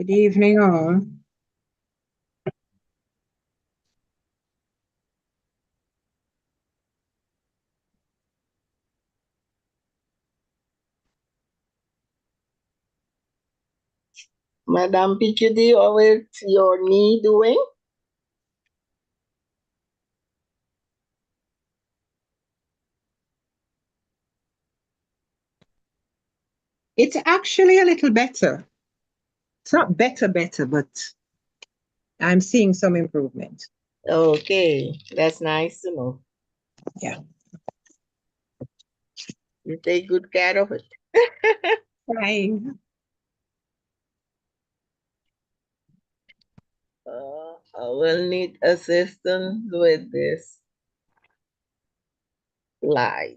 Good evening, all. Madam PQD, how is your knee doing? It's actually a little better. It's not better, but I'm seeing some improvement. Okay, that's nice to know. Yeah. You take good care of it. Trying. I will need assistance with this slide.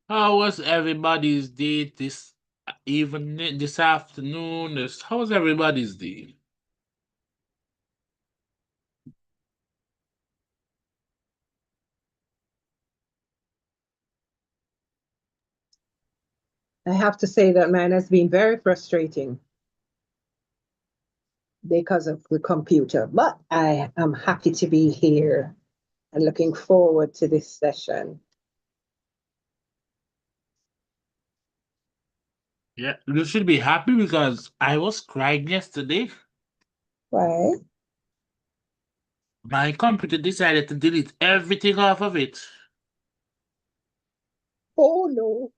How was everybody's day this evening, this afternoon? How was everybody's day? I have to say that mine has been very frustrating because of the computer, but I am happy to be here and looking forward to this session. Yeah, you should be happy because I was crying yesterday. Why? My computer decided to delete everything off of it. Oh no,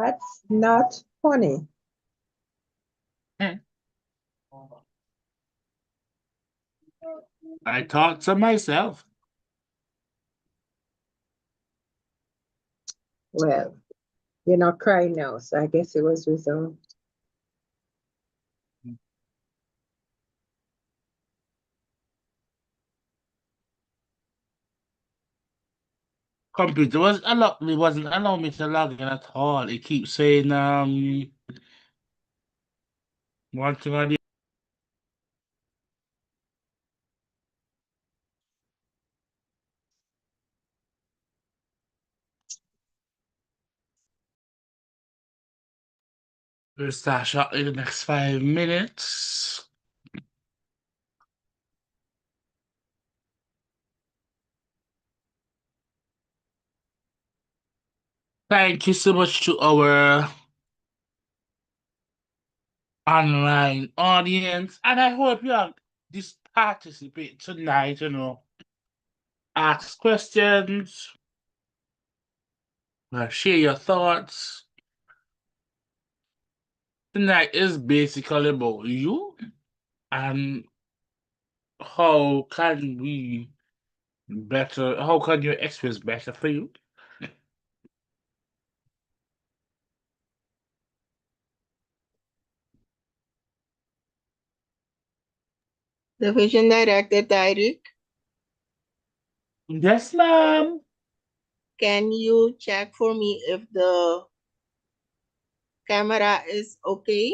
that's not funny. Hmm. I thought to myself, Well, you're not crying now, so I guess it was resolved. computer it wasn't allowing me to log in at all. It keeps saying one thing or the We'll start shot in the next 5 minutes. Thank you so much to our online audience, and I hope you all just participate tonight, ask questions, share your thoughts. Tonight is basically about you and how can we how can your experience better for you? Division Director Tyreek, Yes, ma'am. can you check for me if the camera is okay?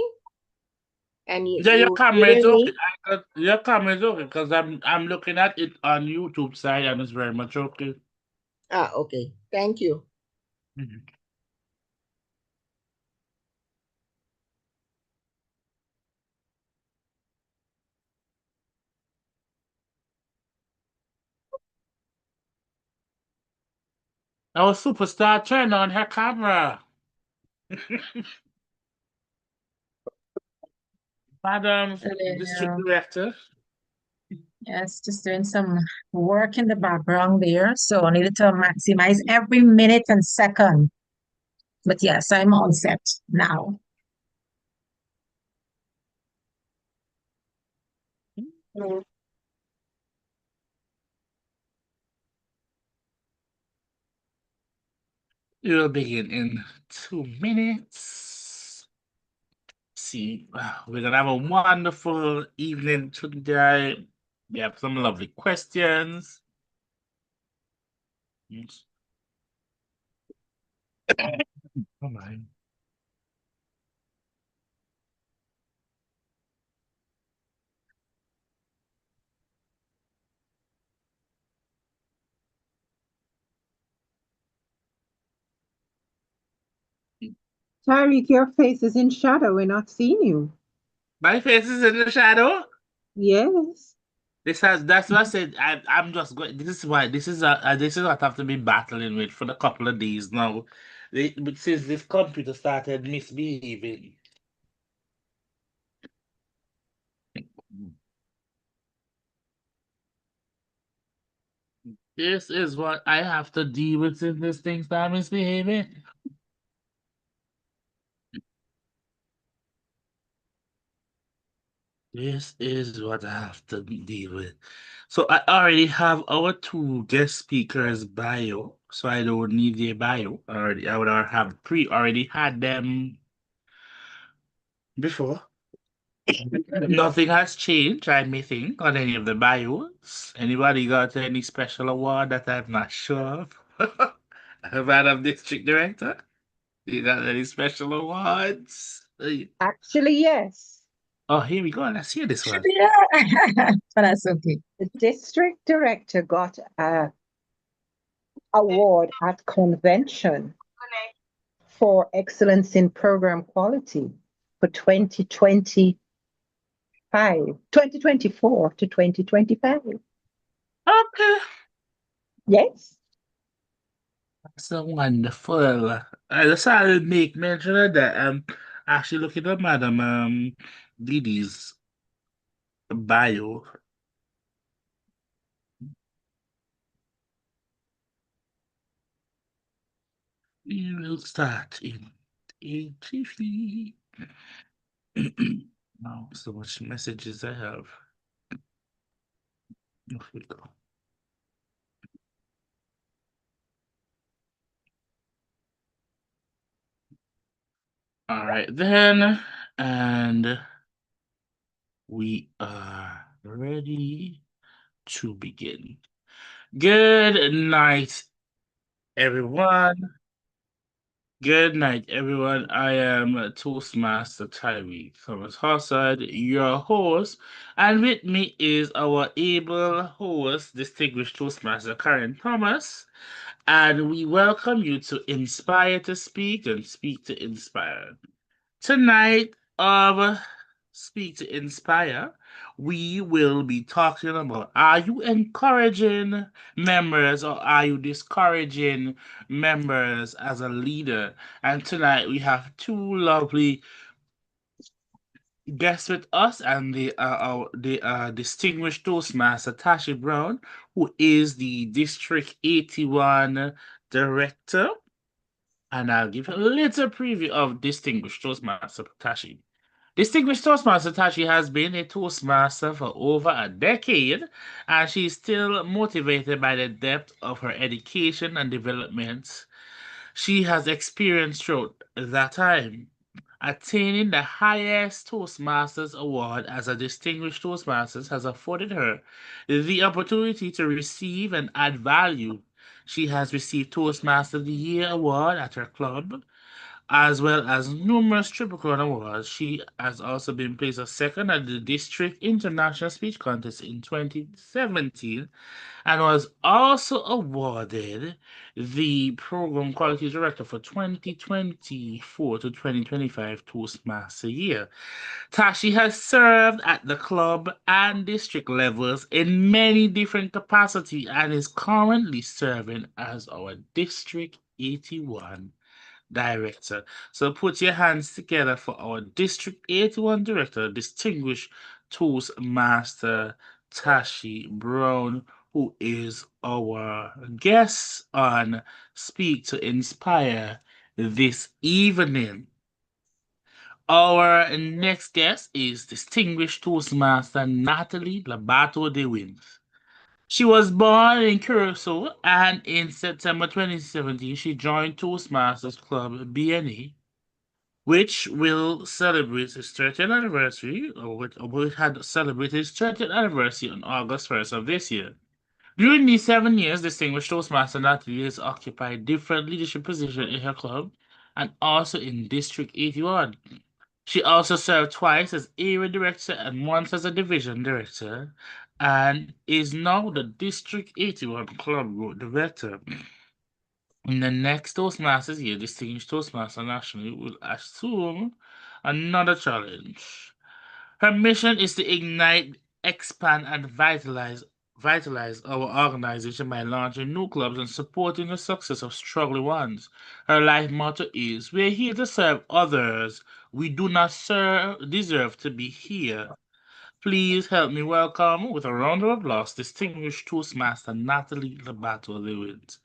And Yeah, your you camera is hearing okay. me? Your camera is okay because I'm looking at it on YouTube side and it's very much okay. Okay. Thank you. Mhm. Our superstar turned on her camera. Madam District Hello. Director. Yes, just doing some work in the background there. So I needed to maximize every minute and second. But yes, I'm all set now. We'll begin in 2 minutes. See, we're gonna have a wonderful evening today. We have some lovely questions. Yes. Oh my. Tyreek, your face is in shadow. We're not seeing you. My face is in the shadow. Yes. That's what I said. I'm just going. This is why this is what I have to be battling with for a couple of days now. But since this computer started misbehaving. This is what I have to deal with since this thing started misbehaving. This is what I have to deal with. So I already have our two guest speakers' bio, so I don't need their bio already. I would have already had them before. Nothing has changed, I may think, on any of the bios. Anybody got any special award that I'm not sure of? Madam District Director, you got any special awards? Actually, yes. Oh, here we go. Let's hear this one. Yeah, but that's okay. The district director got a award at convention for excellence in program quality for 2024 to 2025. Okay. Yes. So wonderful. I just had to make mention of that. Actually looking at Madam Didi's bio. We will start in Jiffy. Now, so much messages I have. Off we go. All right, then, and we are ready to begin. Good night, everyone. Good night, everyone. I am Toastmaster Tyree Thomas Hossard, your host, and with me is our able host, distinguished Toastmaster Karen Thomas, and we welcome you to Inspire to Speak and Speak to Inspire. Tonight, Speak to Inspire, we will be talking about, are you encouraging members or are you discouraging members as a leader? And tonight we have two lovely guests with us, and they are distinguished Toastmaster Tashi Brown, who is the District 81 Director. And I'll give a little preview of Distinguished Toastmaster Tashi. Distinguished Toastmaster Tashi has been a Toastmaster for over a decade, and she's still motivated by the depth of her education and development she has experienced throughout that time. Attaining the highest Toastmasters award as a distinguished Toastmasters has afforded her the opportunity to receive and add value. She has received Toastmaster of the Year award at her club, as well as numerous Triple Crown awards. She has also been placed as second at the District International Speech Contest in 2017 and was also awarded the Program Quality Director for 2024 to 2025 Toastmaster Year. Tashi has served at the club and district levels in many different capacities and is currently serving as our District 81 Director. So put your hands together for our District 81 Director, distinguished Toastmaster Tashi Brown, who is our guest on Speak to Inspire this evening. Our next guest is distinguished Toastmaster Natalie Labato de Wins. She was born in Curacao, and in September 2017, she joined Toastmasters Club BNE, which will celebrate its 30th anniversary, or it had celebrated its 30th anniversary on August 1st of this year. During these 7 years, distinguished Toastmaster Natalie has occupied different leadership positions in her club and also in District 81. She also served twice as area director and once as a division director, and is now the District 81 Club Road Director. In the next Toastmasters year, distinguished Toastmaster nationally will assume another challenge. Her mission is to ignite, expand, and vitalize our organization by launching new clubs and supporting the success of struggling ones. Her life motto is, "We're here to serve others. We do not deserve to be here." Please help me welcome, with a round of applause, distinguished Toastmaster Natalie Labato Lewins.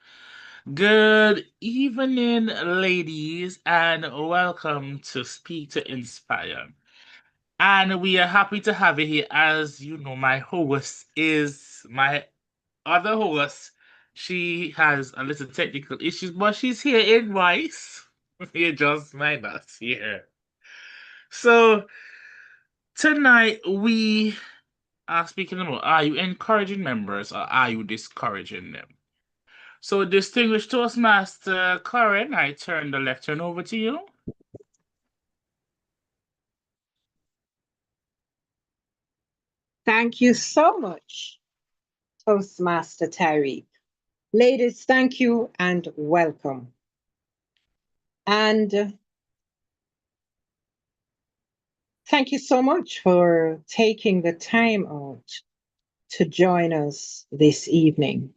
Good evening, ladies, and welcome to Speak to Inspire. And we are happy to have you here. As you know, my host is my other host. She has a little technical issues, but she's here in voice. You just might not see her. So tonight we are speaking about, are you encouraging members or are you discouraging them? So, distinguished Toastmaster Corin, I turn the lectern over to you. Thank you so much, Toastmaster Tyreek. Ladies, thank you and welcome. And thank you so much for taking the time out to join us this evening.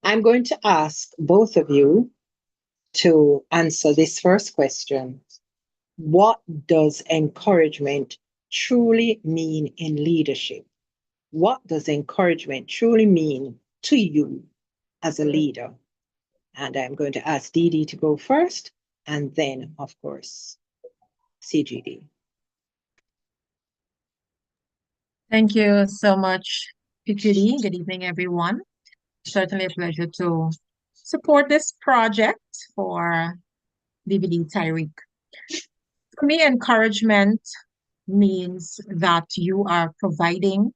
I'm going to ask both of you to answer this first question. What does encouragement truly mean in leadership? What does encouragement truly mean to you as a leader? And I'm going to ask Dee Dee to go first, and then, of course, CGD. Thank you so much, PQD. Good evening, everyone. Certainly a pleasure to support this project for DVD Tyreek. For me, encouragement means that you are providing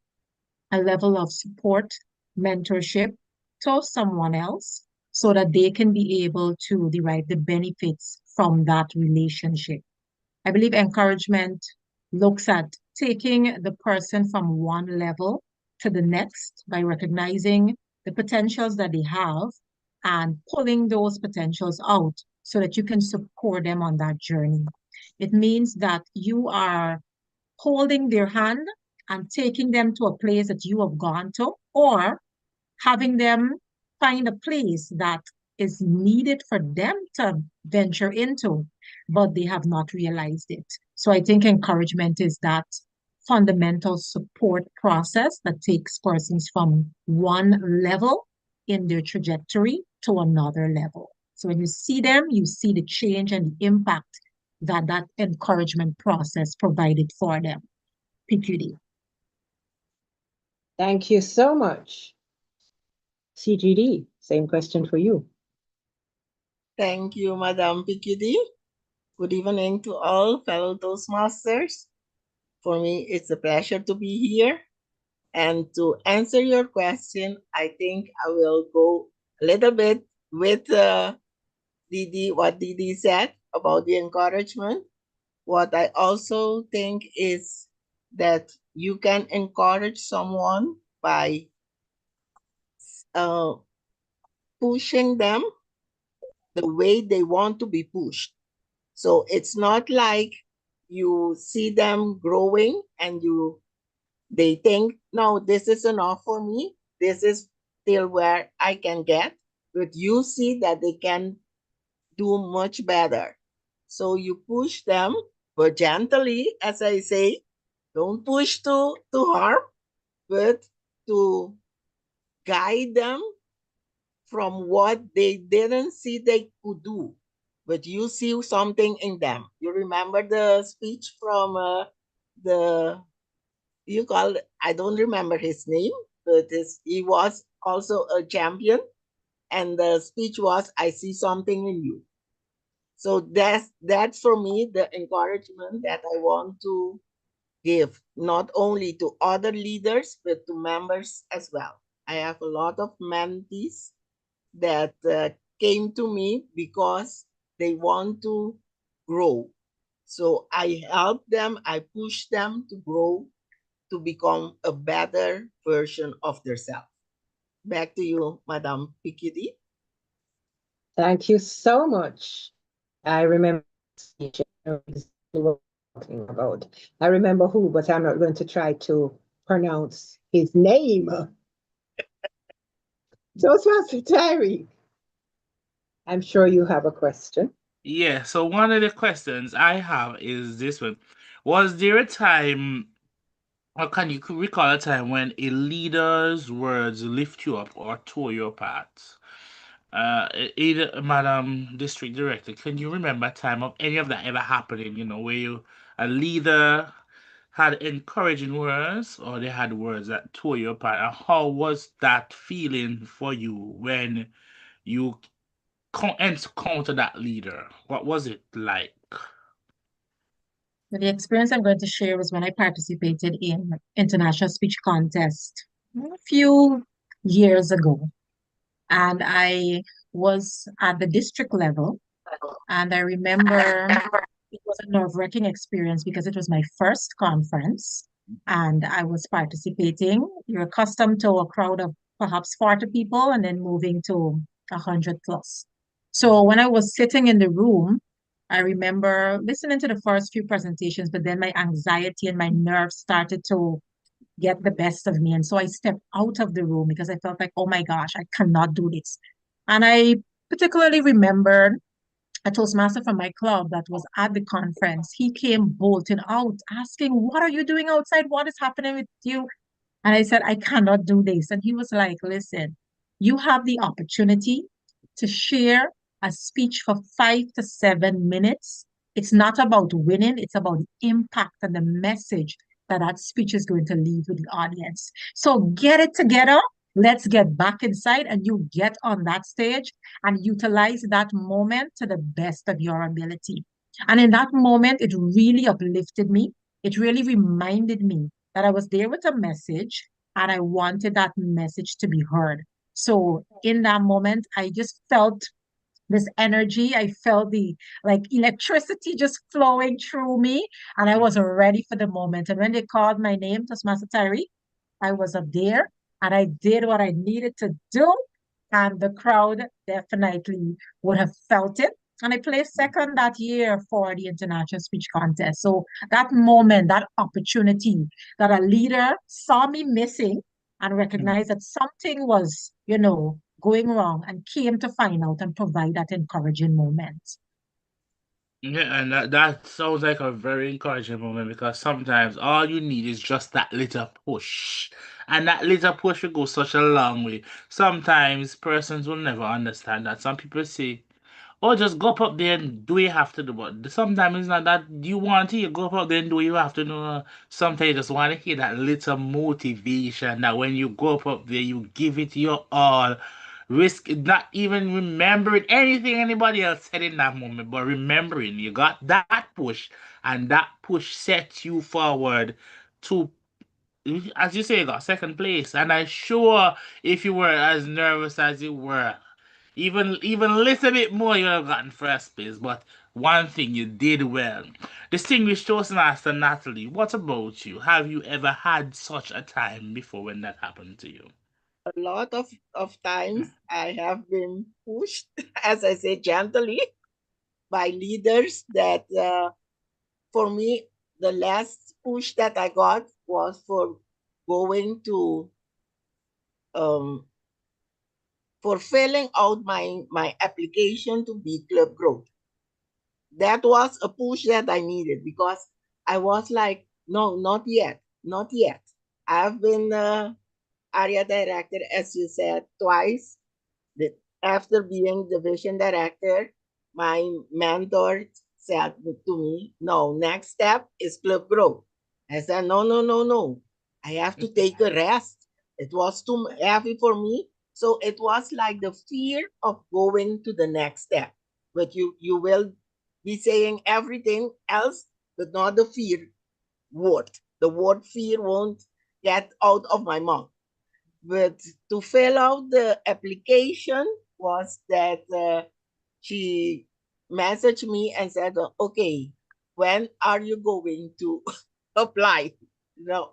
a level of support, mentorship to someone else so that they can be able to derive the benefits from that relationship. I believe encouragement looks at taking the person from one level to the next by recognizing the potentials that they have and pulling those potentials out so that you can support them on that journey. It means that you are holding their hand and taking them to a place that you have gone to, or having them find a place that is needed for them to venture into, but they have not realized it. So I think encouragement is that fundamental support process that takes persons from one level in their trajectory to another level. So when you see them, you see the change and the impact that that encouragement process provided for them. PQD. Thank you so much. CGD, same question for you. Thank you, Madam PQD. Good evening to all fellow Toastmasters. For me, it's a pleasure to be here. And to answer your question, I think I will go a little bit with Didi, what Didi said about the encouragement. What I also think is that you can encourage someone by uh, pushing them the way they want to be pushed. So it's not like you see them growing and they think, no, this is enough for me. This is till where I can get. But you see that they can do much better. So you push them, but gently, as I say, don't push to harm, but to guide them from what they didn't see they could do. But you see something in them. You remember the speech from the you call I don't remember his name, but he was also a champion, and the speech was, "I see something in you." So that's for me the encouragement that I want to give, not only to other leaders but to members as well. I have a lot of mentees that came to me because they want to grow. So I help them, I push them to grow to become a better version of themselves. Back to you, Madam Pikiti. Thank you so much. I remember that speech. I know exactly what you're talking about. I remember who, but I'm not going to try to pronounce his name. Toastmaster Tyreek, I'm sure you have a question. Yeah, so one of the questions I have is this one. Was there a time, or can you recall a time when a leader's words lift you up or tore you apart? Either Madam District Director, can you remember a time of any of that ever happening, where a leader had encouraging words or they had words that tore you apart? And how was that feeling for you when you encounter that leader? What was it like? The experience I'm going to share was when I participated in international speech contest a few years ago. And I was at the district level. And I remember it was a nerve-wracking experience because it was my first conference and I was participating. You're accustomed to a crowd of perhaps 40 people and then moving to 100 plus. So when I was sitting in the room, I remember listening to the first few presentations, but then my anxiety and my nerves started to get the best of me. And so I stepped out of the room because I felt like, oh my gosh, I cannot do this. And I particularly remembered a Toastmaster from my club that was at the conference. He came bolting out asking, what are you doing outside? What is happening with you? And I said, I cannot do this. And he was like, listen, you have the opportunity to share a speech for 5 to 7 minutes. It's not about winning, it's about the impact and the message that that speech is going to leave with the audience. So get it together. Let's get back inside and you get on that stage and utilize that moment to the best of your ability. And in that moment, it really uplifted me. It really reminded me that I was there with a message and I wanted that message to be heard. So in that moment, I just felt this energy. I felt the like electricity just flowing through me, and I was ready for the moment. And when they called my name, Toastmaster Tyree, I was up there and I did what I needed to do, and the crowd definitely would have felt it. And I placed second that year for the international speech contest. So that moment, that opportunity that a leader saw me missing and recognized that something was, going wrong and came to find out and provide that encouraging moment. Yeah, and that sounds like a very encouraging moment because sometimes all you need is just that little push. And that little push will go such a long way. Sometimes persons will never understand that. Some people say, oh, just go up there and do what you have to do. But sometimes it's not that you want to. You go up there and do what you have to do. Sometimes you just want to hear that little motivation that when you go up there, you give it your all. Risk not even remembering anything anybody else said in that moment, but remembering you got that push, and that push sets you forward to, as you say, you got second place. And I'm sure if you were as nervous as you were, Even a little bit more, you would have gotten first place. But one thing you did well. Distinguished Toastmaster Natalie, what about you? Have you ever had such a time before when that happened to you? A lot of times I have been pushed, as I say, gently by leaders that for me, the last push that I got was for going to um, for filling out my application to be club growth. That was a push that I needed because I was like, no, not yet, not yet. I've been area director, as you said, twice. After being division director, my mentor said to me, no, next step is club growth. I said, no, no, no, no. I have to take a rest. It was too heavy for me. So it was like the fear of going to the next step. But you will be saying everything else, but not the fear word. The word fear won't get out of my mouth. But to fill out the application was that she messaged me and said, okay, when are you going to apply? No.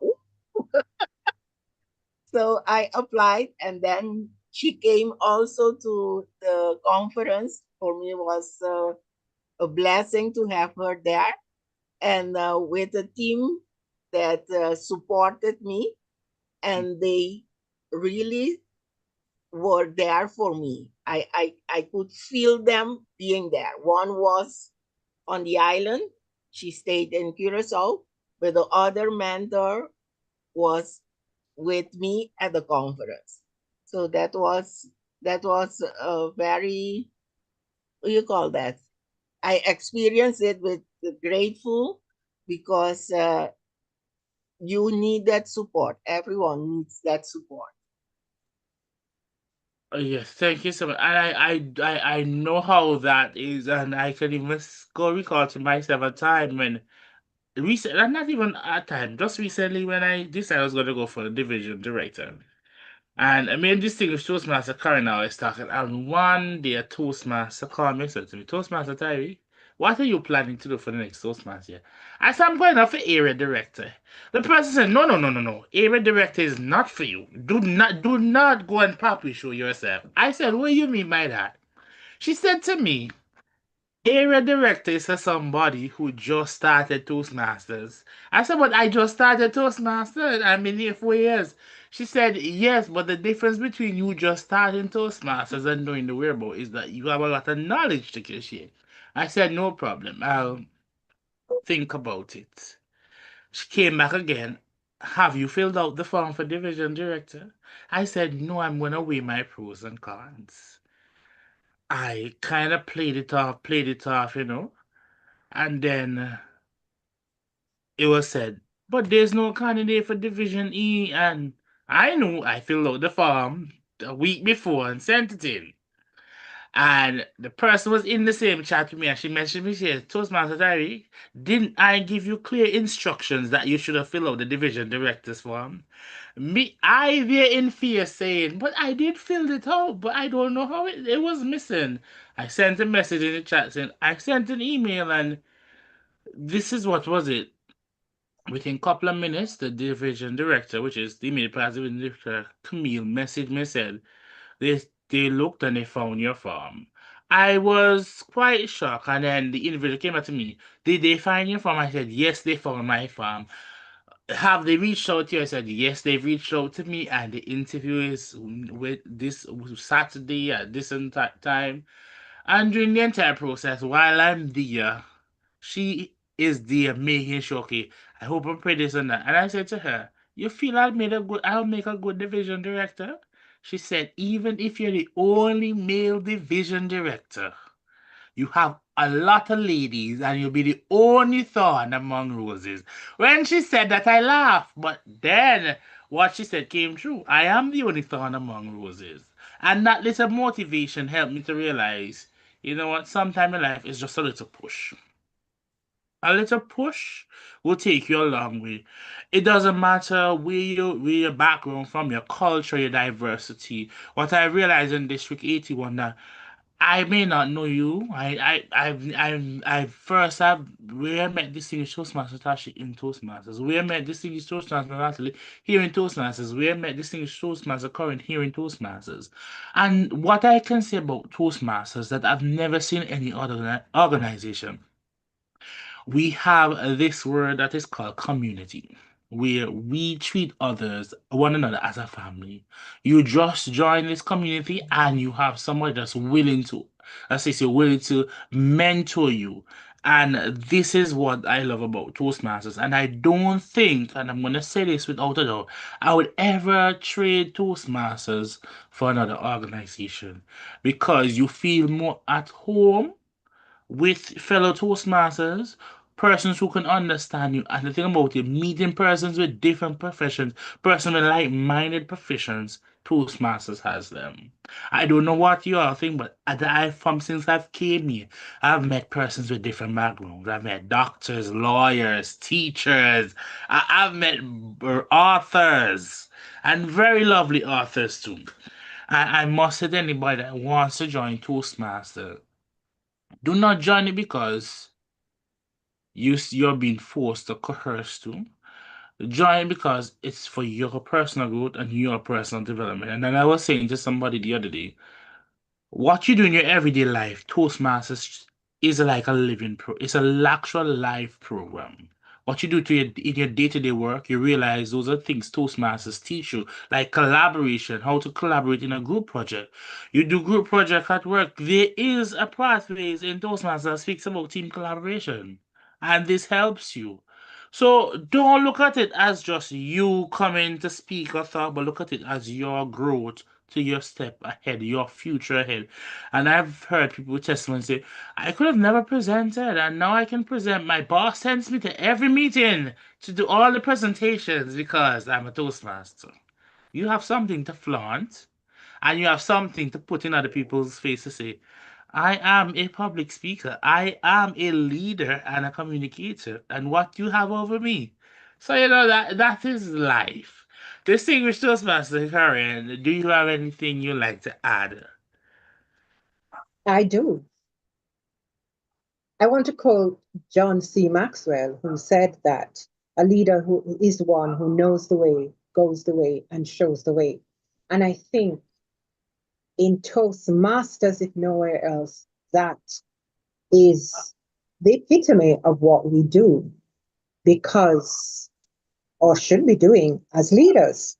So I applied, and then she came also to the conference. For me, it was a blessing to have her there, and with a team that supported me, and they really were there for me. I could feel them being there. One was on the island. She stayed in Curacao, but the other mentor was with me at the conference. So that was a very, what do you call that? I experienced it with grateful because you need that support. Everyone needs that support. Yes, thank you so much. And I know how that is, and I can even go recall to myself a time when recent, and not even a time, just recently when I decided I was going to go for the division director. And I mean, distinguished Toastmaster Karen now is talking, and one day a Toastmaster called me and said to me, Toastmaster Tyree, what are you planning to do for the next Toastmaster year? I said, I'm going up for area director. The person said, no, no, no, no, no. Area director is not for you. Do not go and puppy show yourself. I said, what do you mean by that? She said to me, area director is for somebody who just started Toastmasters. I said, but I just started Toastmasters. I've been here 4 years. She said, yes, but the difference between you just starting Toastmasters and doing the wearable is that you have a lot of knowledge to share. I said, no problem. I'll think about it. She came back again. Have you filled out the form for division director? I said, no, I'm going to weigh my pros and cons. I kind of played it off, and then it was said, but there's no candidate for Division E, and I knew I filled out the form a week before and sent it in. And the person was in the same chat with me, and she mentioned me, she said, Toastmaster Diary, didn't I give you clear instructions that you should have filled out the division director's form? I there in fear saying, but I did fill it out, but I don't know how it was missing. I sent a message in the chat saying, I sent an email, and this is what was it. Within a couple of minutes, the division director, which is the immediate past division director, Camille, messaged me said they looked and they found your farm. I was quite shocked, and then the individual came up to me. Did they find your farm? I said, yes, they found my farm. Have they reached out to you? I said, yes, they've reached out to me, and the interview is with this Saturday at this time. And during the entire process, while I'm there, she is there making sure, okay, I hope I'm pretty this and that. And I said to her, you feel I'll make a good division director? She said, even if you're the only male division director, you have a lot of ladies and you'll be the only thorn among roses. When she said that, I laughed, but then what she said came true. I am the only thorn among roses. And that little motivation helped me to realize, you know what, sometime in life is just a little push. A little push will take you a long way. It doesn't matter where your background from, your culture, your diversity. What I realized in District 81 that I may not know you. Where I met distinguished Toastmaster Tashi in Toastmasters. Where I met distinguished Toastmaster Natalie here in Toastmasters. Where I met distinguished Toastmaster Current here in Toastmasters. And what I can say about Toastmasters that I've never seen any other organization, we have this word that is called community, where we treat others, one another, as a family. You just join this community and you have somebody that's willing to, as I say, willing to mentor you. And this is what I love about Toastmasters. And I don't think, and I'm going to say this without a doubt, I would ever trade Toastmasters for another organization because you feel more at home with fellow Toastmasters, persons who can understand you. And the thing about it, meeting persons with different professions, persons with like-minded professions, Toastmasters has them. I don't know what you all think, but from since I've came here, I've met persons with different backgrounds. I've met doctors, lawyers, teachers. I've met authors, and very lovely authors too. I must say to anybody that wants to join Toastmasters, do not join it because you're being forced or coerced to. Join because it's for your personal growth and your personal development. And then I was saying to somebody the other day, what you do in your everyday life, Toastmasters is like a it's a actual life program. What you do in your day-to-day work, you realize those are things Toastmasters teach you, like collaboration, how to collaborate in a group project. You do group project at work. There is a pathways in Toastmasters that speaks about team collaboration, and this helps you. So don't look at it as just you coming to speak or talk, but look at it as your growth to your step ahead, your future ahead. And I've heard people with testimony say, I could have never presented, and now I can present. My boss sends me to every meeting to do all the presentations because I'm a Toastmaster. You have something to flaunt, and you have something to put in other people's face to say, I am a public speaker. I am a leader and a communicator. And what you have over me. So that is life. Distinguished Toastmaster Karen, do you have anything you'd like to add? I do. I want to quote John C. Maxwell, who said that a leader who is one who knows the way, goes the way, and shows the way. And I think in Toastmasters, if nowhere else, that is the epitome of what we do because, or should be doing as leaders.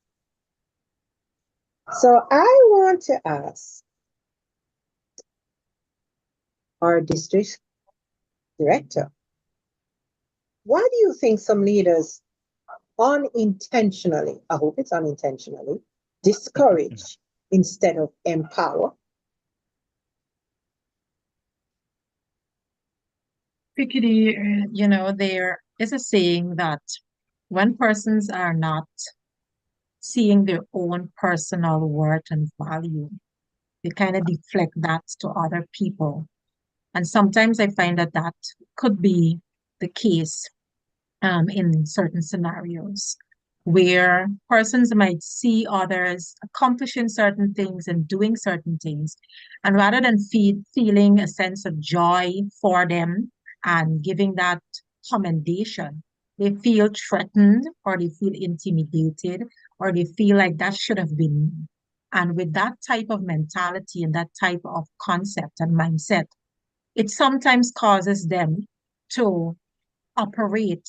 So I want to ask our district director, why do you think some leaders unintentionally, I hope it's unintentionally, discourage instead of empower? Pickety, there is a saying that when persons are not seeing their own personal worth and value, they kind of deflect that to other people. And sometimes I find that that could be the case in certain scenarios where persons might see others accomplishing certain things and doing certain things. And rather than feeling a sense of joy for them and giving that commendation, they feel threatened or they feel intimidated or they feel like that should have been me. And with that type of mentality and that type of concept and mindset, it sometimes causes them to operate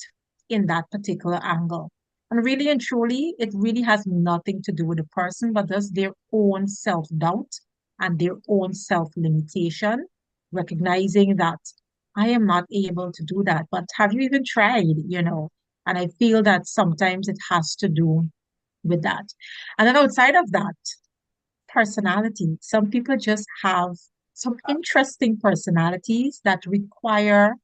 in that particular angle. And really and truly, it really has nothing to do with the person, but just their own self-doubt and their own self-limitation, recognizing that I am not able to do that. But have you even tried? And I feel that sometimes it has to do with that. And then outside of that, personality. Some people just have some interesting personalities that require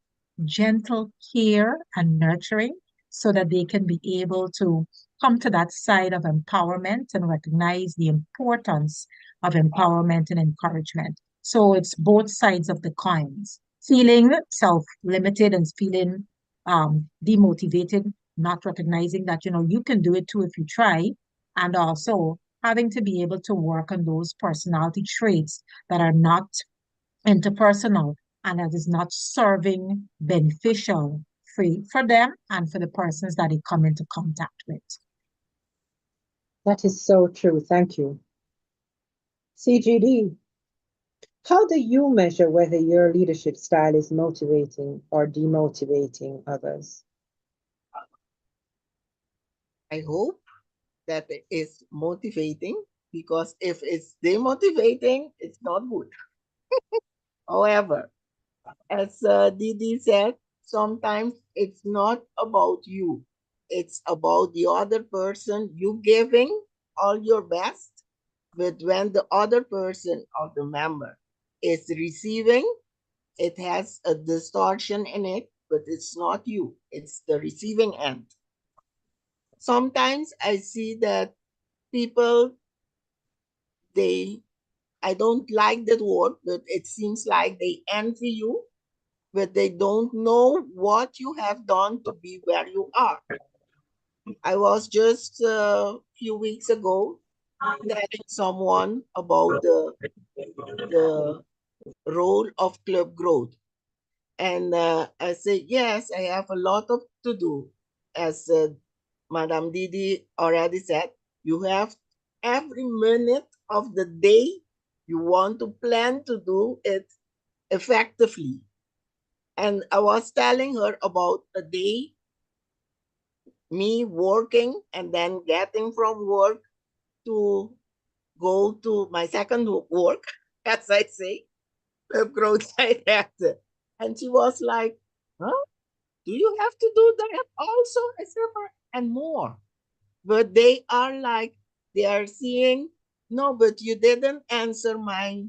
gentle care and nurturing so that they can be able to come to that side of empowerment and recognize the importance of empowerment and encouragement. So it's both sides of the coins. Feeling self-limited and feeling demotivated, not recognizing that, you can do it too if you try, and also having to be able to work on those personality traits that are not interpersonal and that is not serving beneficial for them and for the persons that they come into contact with. That is so true. Thank you. CGD, how do you measure whether your leadership style is motivating or demotivating others? I hope that it is motivating, because if it's demotivating, it's not good. However, as Didi said, sometimes it's not about you. It's about the other person, you giving all your best, but when the other person or the member is receiving, it has a distortion in it, but it's not you, it's the receiving end. Sometimes I see that people, I don't like that word, but it seems like they envy you, but they don't know what you have done to be where you are. I was just a few weeks ago telling someone about the role of club growth. And I said, yes, I have a lot of to do. As Madame Didi already said, you have every minute of the day you want to plan to do it effectively. And I was telling her about a day, me working and then getting from work to go to my second work, as I say, the growth director. And she was like, huh? Do you have to do that also? I said, and more. But they are like, they are seeing, no, but you didn't answer my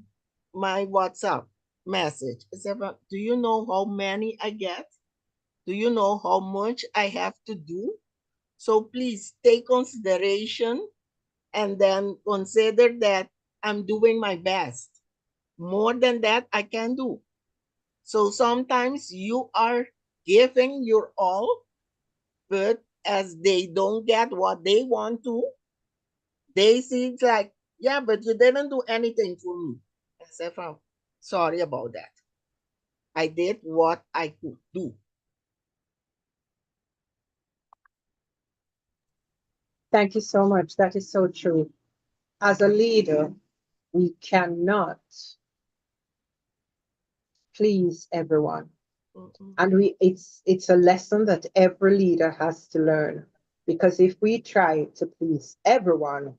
WhatsApp message. I said, do you know how many I get? Do you know how much I have to do? So please take consideration and then consider that I'm doing my best. More than that, I can do. So sometimes you are giving your all, but as they don't get what they want to, they see it's like, yeah, but you didn't do anything for me. I said, oh, sorry about that. I did what I could do. Thank you so much. That is so true. As a leader, we cannot please everyone. And it's a lesson that every leader has to learn. Because if we try to please everyone,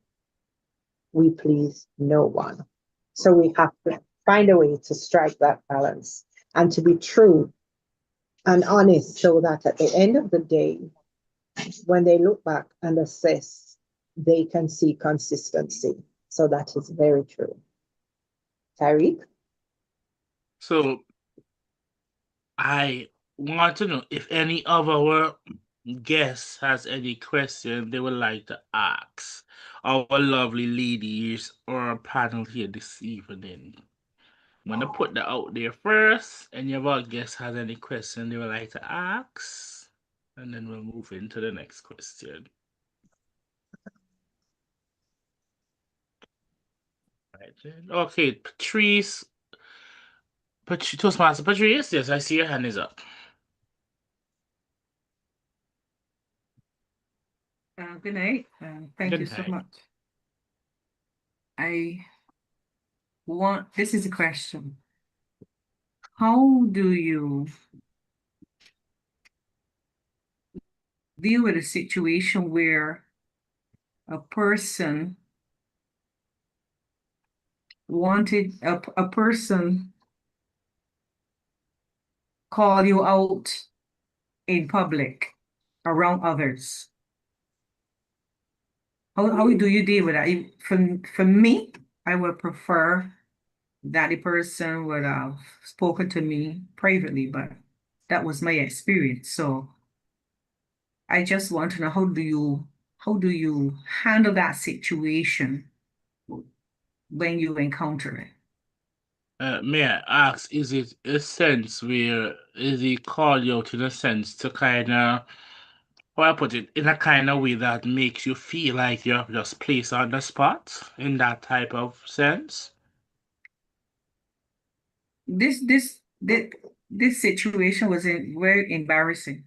we please no one. So we have to find a way to strike that balance and to be true and honest so that at the end of the day, when they look back and assess, they can see consistency. So that is very true. Tyreek? So I want to know if any of our guests has any question they would like to ask our lovely ladies or our panel here this evening. I'm gonna put that out there first. Any of our guests has any question they would like to ask, and then we'll move into the next question. Right then. Okay, Patrice. Toastmaster Patrice, yes, I see your hand is up. Good night. Thank Good you so night. much. This is a question. How do you deal with a situation where a person a person call you out in public around others? How do you deal with that? For me, I would prefer that the person would have spoken to me privately, but that was my experience. So I just want to know, how do you handle that situation when you encounter it? May I ask, is it a sense where is he call you out in a sense to kind of, how I put it, in a kind of way that makes you feel like you're just placed on the spot in that type of sense? This situation was very embarrassing,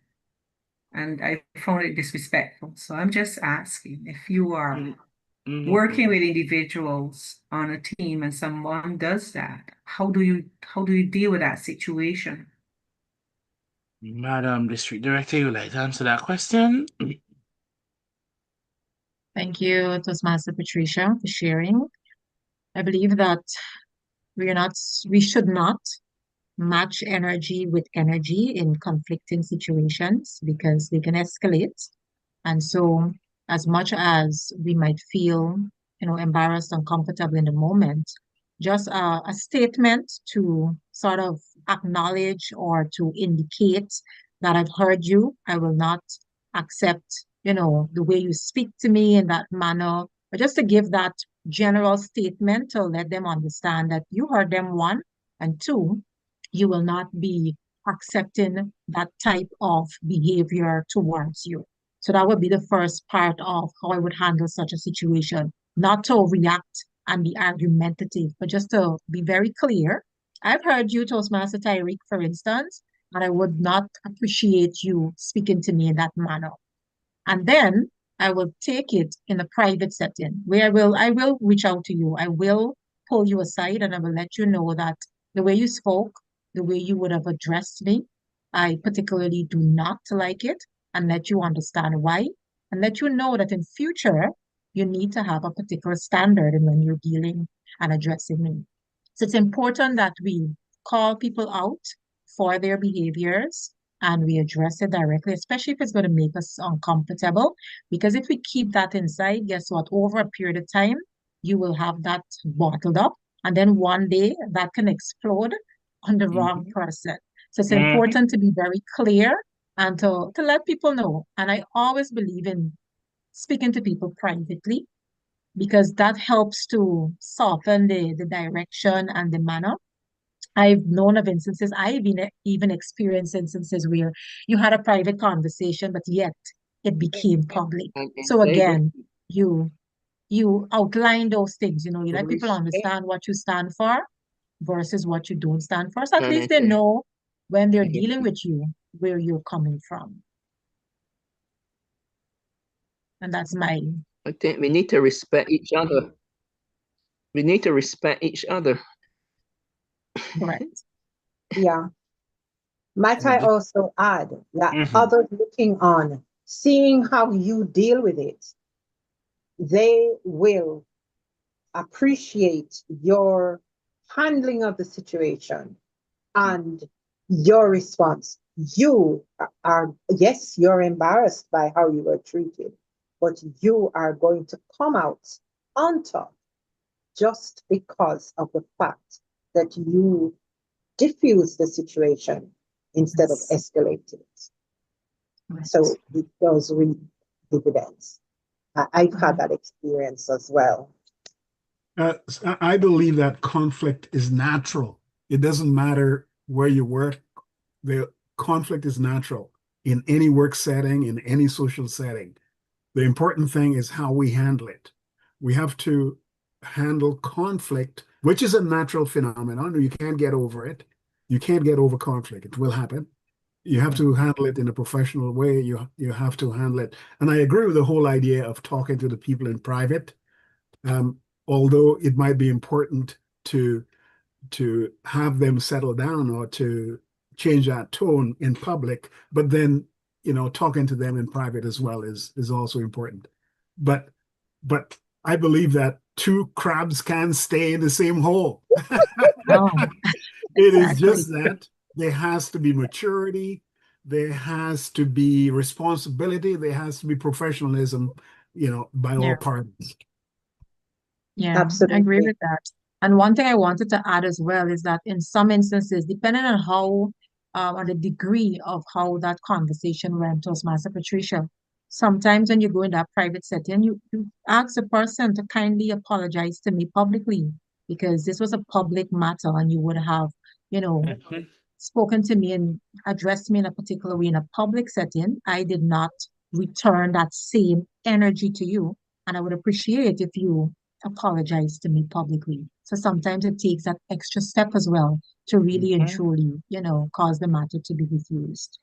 and I found it disrespectful. So I'm just asking if you are working with individuals on a team and someone does that, how do you deal with that situation? Madam District Director, you would like to answer that question? Thank you, Toastmaster Patricia, for sharing. I believe that we should not match energy with energy in conflicting situations because they can escalate. And so, as much as we might feel, embarrassed, uncomfortable in the moment, just a statement to sort of acknowledge or to indicate that I've heard you. I will not accept, the way you speak to me in that manner, but just to give that general statement to let them understand that you heard them, one, and two, you will not be accepting that type of behavior towards you. So that would be the first part of how I would handle such a situation, not to react and be argumentative, but just to be very clear. I've heard you, Toastmaster Tyreek, for instance, and I would not appreciate you speaking to me in that manner. And then I will take it in a private setting where I will reach out to you. I will pull you aside and I will let you know that the way you spoke, the way you would have addressed me, I particularly do not like it, and let you understand why, and let you know that in future you need to have a particular standard in when you're dealing and addressing me. So it's important that we call people out for their behaviors and we address it directly, especially if it's going to make us uncomfortable. Because if we keep that inside, guess what? Over a period of time, you will have that bottled up. And then one day that can explode on the wrong person. So it's important to be very clear and to let people know. And I always believe in speaking to people privately because that helps to soften the direction and the manner. I've known of instances, I've even experienced instances where you had a private conversation, but yet it became public. And So integrity, again, you outline those things, you let people respect, understand what you stand for versus what you don't stand for. So at and least they know when they're dealing integrity. with you where you're coming from. And that's my I think we need to respect each other. We need to respect each other. correct. Yeah. Might I also add that others looking on, seeing how you deal with it, they will appreciate your handling of the situation and your response. You are, yes, you're embarrassed by how you were treated, but you are going to come out on top just because of the fact that you diffuse the situation instead of Yes. escalating it. Right. So it does reap dividends. I've had that experience as well. I believe that conflict is natural. It doesn't matter where you work. The conflict is natural in any work setting, in any social setting. The important thing is how we handle it. We have to handle conflict, which is a natural phenomenon. You can't get over it. You can't get over conflict. It will happen. You have to handle it in a professional way. You have to handle it. And I agree with the whole idea of talking to the people in private. Although it might be important to have them settle down or to change that tone in public, but then talking to them in private as well is also important. But I believe that two crabs can stay in the same hole. Oh, It is exactly. just that there has to be maturity, there has to be responsibility, there has to be professionalism, by all Yeah. parties. Yeah, I agree Absolutely. with that. And one thing I wanted to add as well is that in some instances, depending on on the degree of how that conversation went, Toastmaster Patricia, sometimes when you go in that private setting, you ask the person to kindly apologize to me publicly because this was a public matter and you would have, you know, Mhm. spoken to me and addressed me in a particular way in a public setting. I did not return that same energy to you. And I would appreciate if you apologize to me publicly. So sometimes it takes that extra step as well to really and Mhm. truly, cause the matter to be diffused.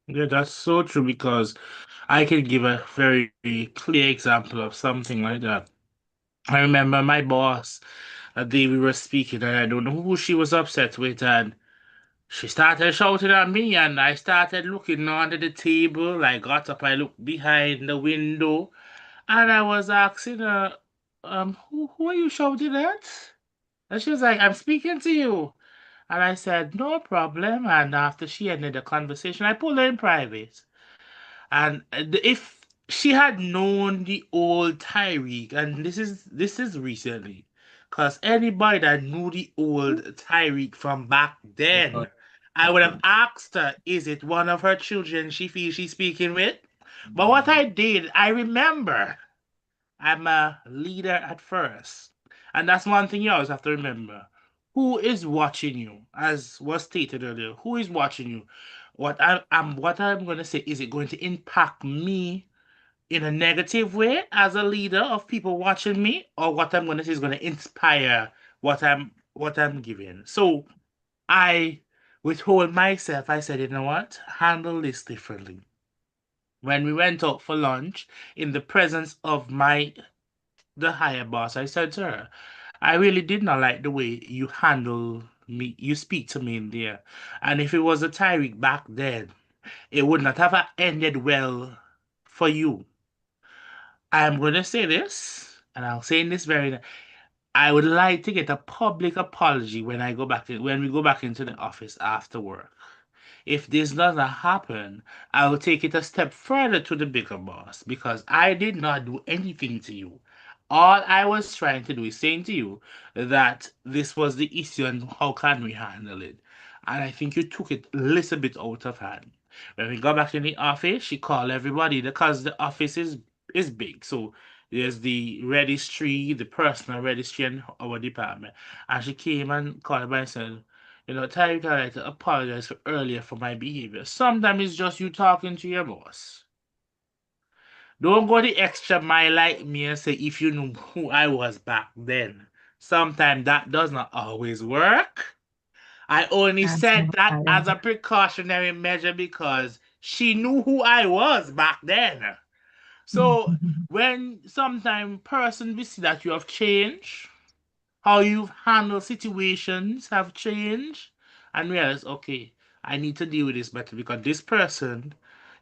Yeah, that's so true because I can give a very clear example of something like that. I remember my boss, a day we were speaking, and I don't know who she was upset with, and she started shouting at me, and I started looking under the table. I got up, I looked behind the window, and I was asking her, who are you shouting at? And she was like, I'm speaking to you. And I said, no problem. And after she ended the conversation, I pulled her in private. And if she had known the old Tyreek, and this is recently, because anybody that knew the old Tyreek from back then, I would have asked her, is it one of her children she feels she's speaking with? But what I did, I remember I'm a leader at first. And that's one thing you always have to remember. Who is watching you? As was stated earlier, who is watching you? What I'm gonna say, is it going to impact me in a negative way as a leader of people watching me? Or what I'm gonna say is gonna inspire what I'm giving. So I withhold myself. I said, you know what? Handle this differently. When we went out for lunch in the presence of the higher boss, I said to her, I really did not like the way you handle me, you speak to me in there. And if it was a Tyreek back then, it would not have ended well for you. I'm going to say this, and I'll say this very. I would like to get a public apology when we go back into the office after work. If this doesn't happen, I will take it a step further to the bigger boss because I did not do anything to you. All I was trying to do is saying to you that this was the issue and how can we handle it. And I think you took it a little bit out of hand. When we got back in the office, she called everybody because the office is big. So there's the registry, the personal registry, and our department. And she came and called me and said, Tyreek, I like to apologize for earlier for my behavior. Sometimes it's just you talking to your boss. Don't go the extra mile like me and say if you knew who I was back then. Sometimes that does not always work. I only That's said not that right. as a precautionary measure because she knew who I was back then. So when sometimes person we see that you have changed, how you've handled situations have changed, and realize, okay, I need to deal with this better because this person,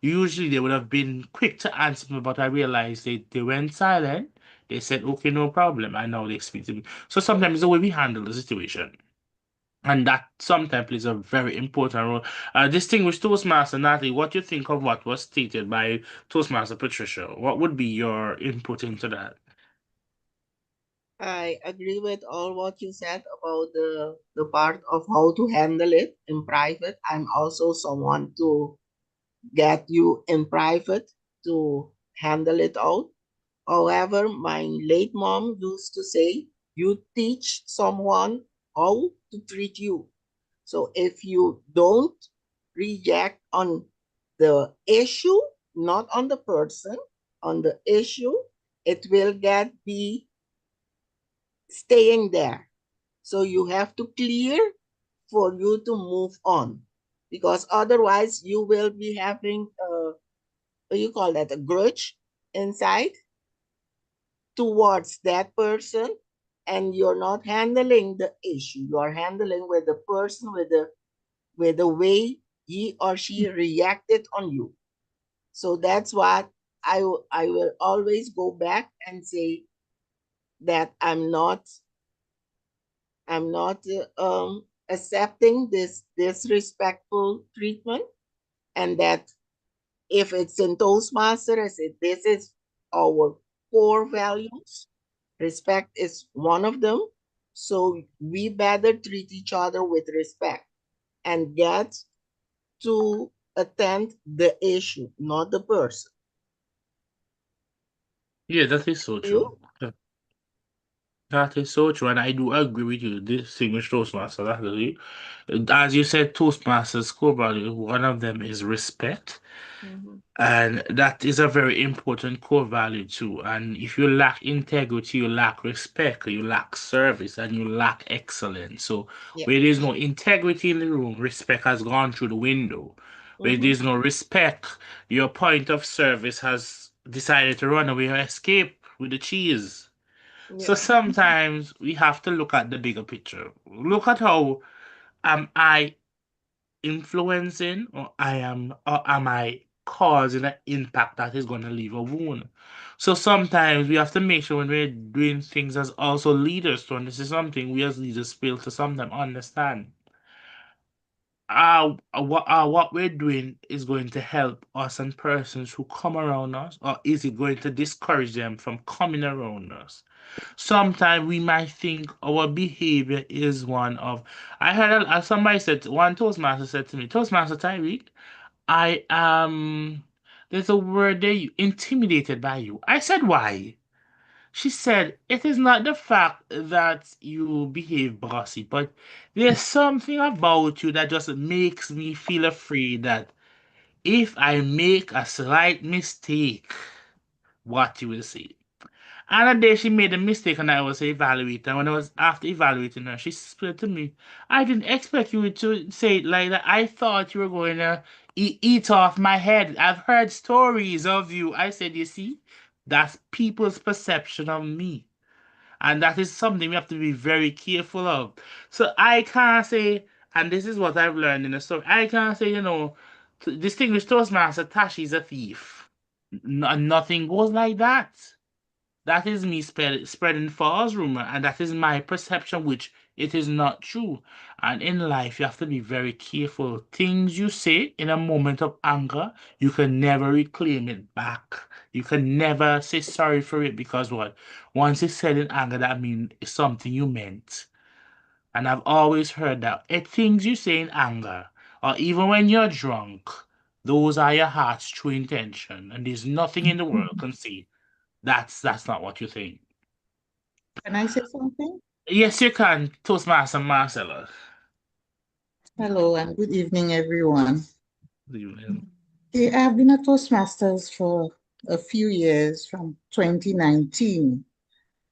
usually they would have been quick to answer me, but I realized they went silent. They said, okay, no problem, and now they speak to me. So sometimes the way we handle the situation. And that sometimes plays a very important role. Distinguished Toastmaster Natalie, what do you think of what was stated by Toastmaster Patricia? What would be your input into that? I agree with all what you said about the part of how to handle it in private. I'm also someone to get you in private to handle it out. However, my late mom used to say, you teach someone how to treat you. So if you don't reject on the issue, not on the person, on the issue, it will get be staying there. So you have to clear for you to move on, because otherwise you will be having what you call that, a grudge inside towards that person, and you're not handling the issue. You are handling with the person, with the way he or she reacted on you. So that's what I will always go back and say that I'm not accepting this disrespectful treatment, and that if it's in Toastmaster, I say this is our core values. Respect is one of them. So we better treat each other with respect and get to attend the issue, not the person. Yeah, that is so true. You? That is so true, and I do agree with you. Distinguished Toastmaster, actually. As you said, Toastmasters core value, one of them is respect. Mm-hmm. And that is a very important core value too. And if you lack integrity, you lack respect, you lack service, and you lack excellence. So Yeah. where there's no integrity in the room, respect has gone through the window. Where Mm-hmm. there's no respect, your point of service has decided to run away or escape with the cheese. So Yeah. sometimes we have to look at the bigger picture. Look at how am I influencing or am I causing an impact that is going to leave a wound? So sometimes we have to make sure when we're doing things as also leaders to, and this is something we as leaders fail to sometimes understand. What we're doing is going to help us and persons who come around us, or is it going to discourage them from coming around us? Sometimes we might think our behavior is one of. I heard somebody said, one Toastmaster said to me, Toastmaster Tyreek, I am. There's a word there, intimidated by you. I said, why? She said, it is not the fact that you behave bossy, but there's something about you that just makes me feel afraid that if I make a slight mistake, what you will say. And a day she made a mistake and I was evaluating. And when I was after evaluating her, she said to me, I didn't expect you to say it like that. I thought you were going to eat off my head. I've heard stories of you. I said, you see, that's people's perception of me. And that is something we have to be very careful of. So I can't say, and this is what I've learned in the story, I can't say, distinguished Toastmaster Tashi is a thief. Nothing goes like that. That is me spreading false rumor, and that is my perception, which it is not true. And in life, you have to be very careful. Things you say in a moment of anger, you can never reclaim it back. You can never say sorry for it because what? Once it's said in anger, that means it's something you meant. And I've always heard that things you say in anger, or even when you're drunk, those are your heart's true intention, and there's nothing in the world can say that's not what you think. Can I say something? Yes, you can, Toastmaster Marcella. Hello and good evening, everyone. Evening. Okay, I've been a Toastmasters for a few years from 2019,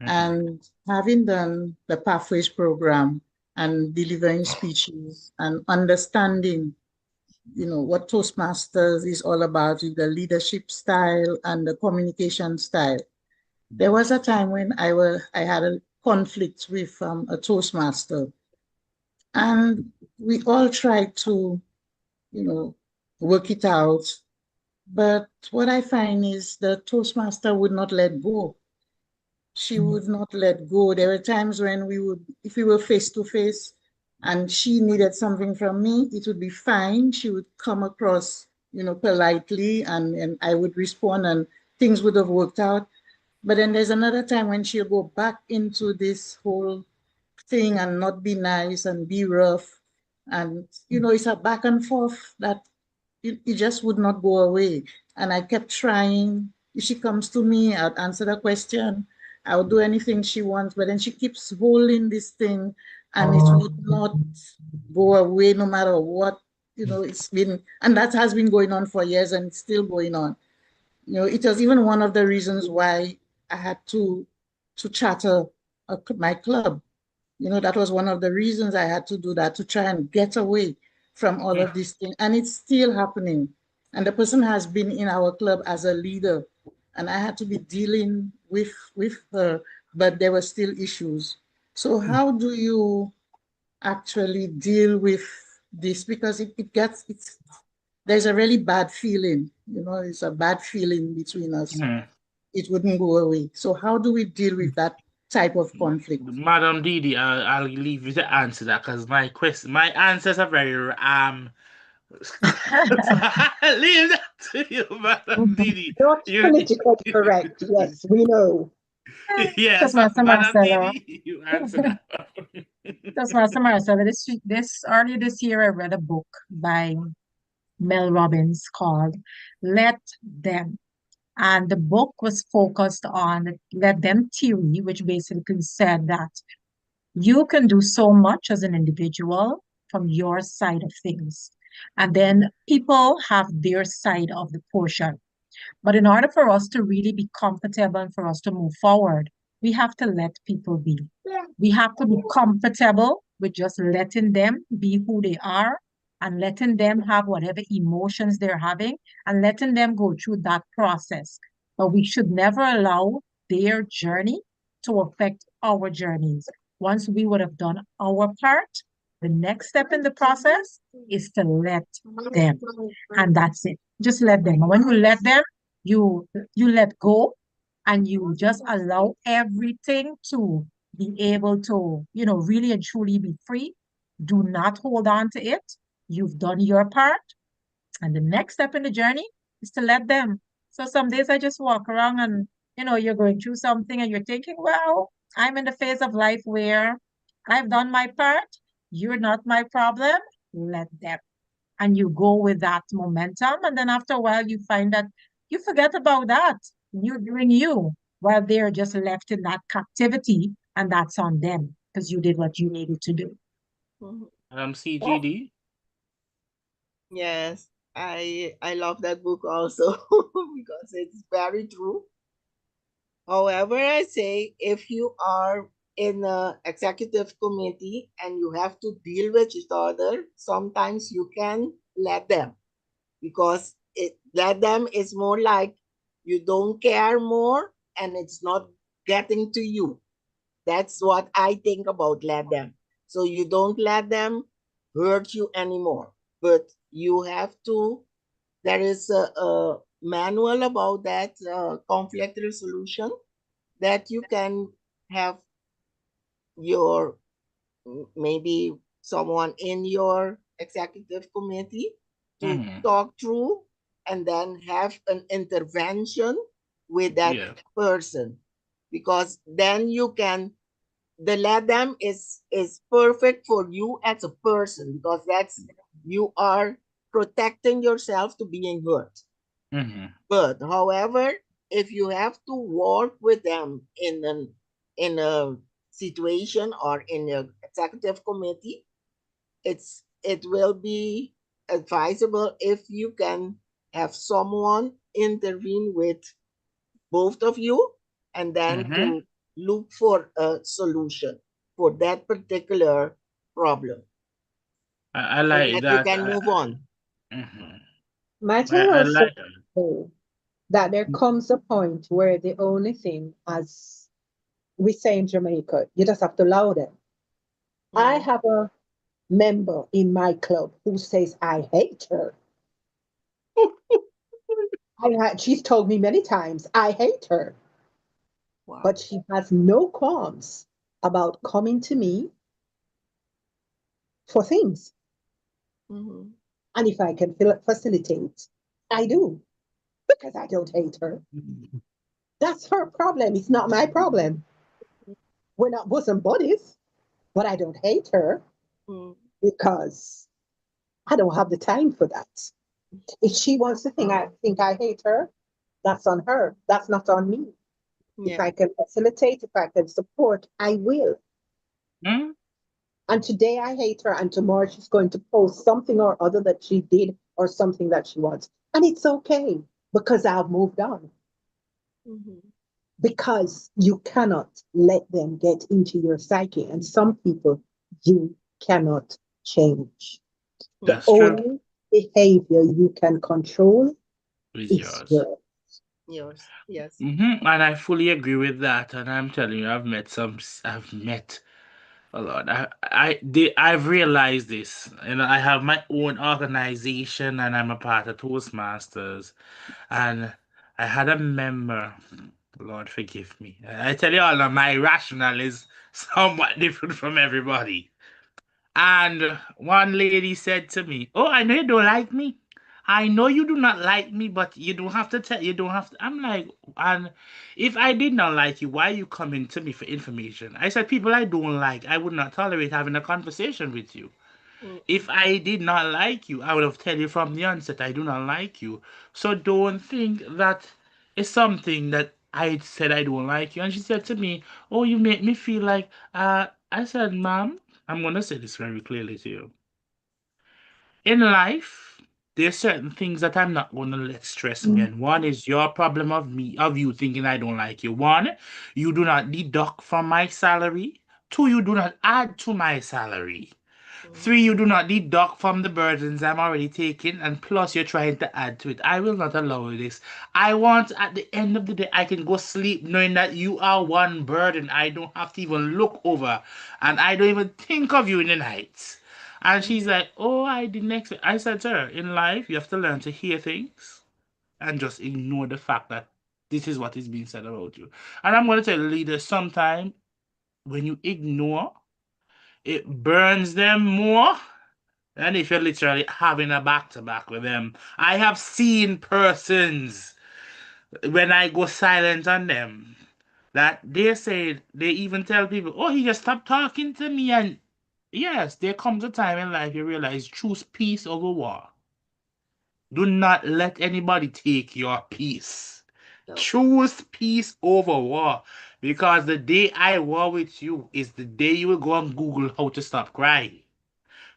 Mhm. and having done the Pathways program and delivering speeches and understanding, what Toastmasters is all about with the leadership style and the communication style. There was a time when I had a conflict with a Toastmaster, and we all tried to you know, work it out. But what I find is the Toastmaster would not let go. She would not let go. There were times when if we were face to face and she needed something from me, it would be fine. She would come across, politely and I would respond and things would have worked out. But then there's another time when she'll go back into this whole thing and not be nice and be rough. And, it's a back and forth that it just would not go away. And I kept trying. If she comes to me, I'd answer the question. I would do anything she wants, but then she keeps holding this thing and it would not go away no matter what. It's been, and that has been going on for years and it's still going on. It was even one of the reasons why I had to charter my club. That was one of the reasons I had to do that, to try and get away from all of these things. And it's still happening. And the person has been in our club as a leader. And I had to be dealing with her, but there were still issues. So how do you actually deal with this? Because there's a really bad feeling, it's a bad feeling between us. Mhm. It wouldn't go away. So how do we deal with that type of conflict? Madam Didi, I'll leave you to answer that because my answers are very I'll leave that to you, Madam Didi. Not You, politically correct. Yes, we know. yes, Toastmaster Madam Marcella. Didi, you answer that. Toastmaster Marcella, earlier this year I read a book by Mel Robbins called Let Them. And the book was focused on the let them theory, which basically said that you can do so much as an individual from your side of things. And then people have their side of the portion. But in order for us to really be comfortable and for us to move forward, we have to let people be. We have to be comfortable with just letting them be who they are and letting them have whatever emotions they're having and letting them go through that process. But we should never allow their journey to affect our journeys. Once we would have done our part, the next step in the process is to let them. And that's it. Just let them. And when you let them, you let go and you just allow everything to be able to, really and truly be free. Do not hold on to it. You've done your part. And the next step in the journey is to let them. So some days I just walk around and, you're going through something and you're thinking, well, I'm in the phase of life where I've done my part. You're not my problem. Let them. And you go with that momentum. And then after a while, you find that you forget about that. You're doing you while they're just left in that captivity. And that's on them because you did what you needed to do. Mhm. CGD. Yes, I love that book also because it's very true. However, I say if you are in a executive committee and you have to deal with each other, sometimes you can let them because it let them is more like you don't care more and it's not getting to you. That's what I think about let them. So you don't let them hurt you anymore. But you have to, there is a manual about that conflict resolution that you can have your maybe someone in your executive committee to Mm-hmm. talk through and then have an intervention with that Yeah. person because then you can the let them is perfect for you as a person because that's you are protecting yourself to being hurt. Mm-hmm. But however, if you have to work with them in a situation or in an executive committee, it will be advisable if you can have someone intervene with both of you and then Mm-hmm. to look for a solution for that particular problem I so like that you that. can move on. Mhm. Might I I also like. say that there comes a point where the only thing, as we say in Jamaica, you just have to allow them. I Mm. have a member in my club who says I hate her. She's told me many times I hate her, but Wow. she has no qualms about coming to me for things. Mhm. And if I can facilitate, I do because I don't hate her. That's her problem. It's not my problem. We're not bosom buddies, but I don't hate her Mm. because I don't have the time for that. If she wants to think I hate her, that's on her. That's not on me. If Yeah. I can facilitate, if I can support, I will. Mm, And today I hate her, and tomorrow she's going to post something or other that she did or something that she wants. And it's okay because I've moved on. Mhm. Because you cannot let them get into your psyche. And some people you cannot change. The that's Mhm. true. only behavior you can control With is yours. yours. Yours. Yes. And I fully agree with that. And I'm telling you, I've met a lot. I've realized this. And I have my own organization and I'm a part of Toastmasters. And I had a member, Lord forgive me. I tell you all now, my rationale is somewhat different from everybody. And one lady said to me, "Oh, I know you don't like me. I know you do not like me, but you don't have to tell. You don't have to." I'm like, and if I did not like you, why are you coming to me for information? I said, people I don't like, I would not tolerate having a conversation with you. Mm-mm. If I did not like you, I would have tell you from the onset I do not like you. So don't think that It's something that I said I don't like you. And she said to me, "Oh, you make me feel like," I said, "Ma'am, I'm going to say this very clearly to you. In life, there's certain things that I'm not going to let stress me. And one is your problem of you thinking I don't like you. One, you do not deduct from my salary. Two, you do not add to my salary. Three, you do not deduct from the burdens I'm already taking, and plus you're trying to add to it. I will not allow this. I want at the end of the day, I can go sleep knowing that you are one burden. I don't have to even look over, and I don't even think of you in the night." And she's like, "Oh, I didn't expect." I said to her, "In life, you have to learn to hear things and just ignore the fact that this is what is being said about you." And I'm going to tell the leaders, sometimes when you ignore, it burns them more than if you're literally having a back to back with them. I have seen persons when I go silent on them that they say, they even tell people, "Oh, he just stopped talking to me." And yes, there comes a time in life you realize choose peace over war. Do not let anybody take your peace. No. Choose peace over war. Because the day I war with you is the day you will go and Google how to stop crying.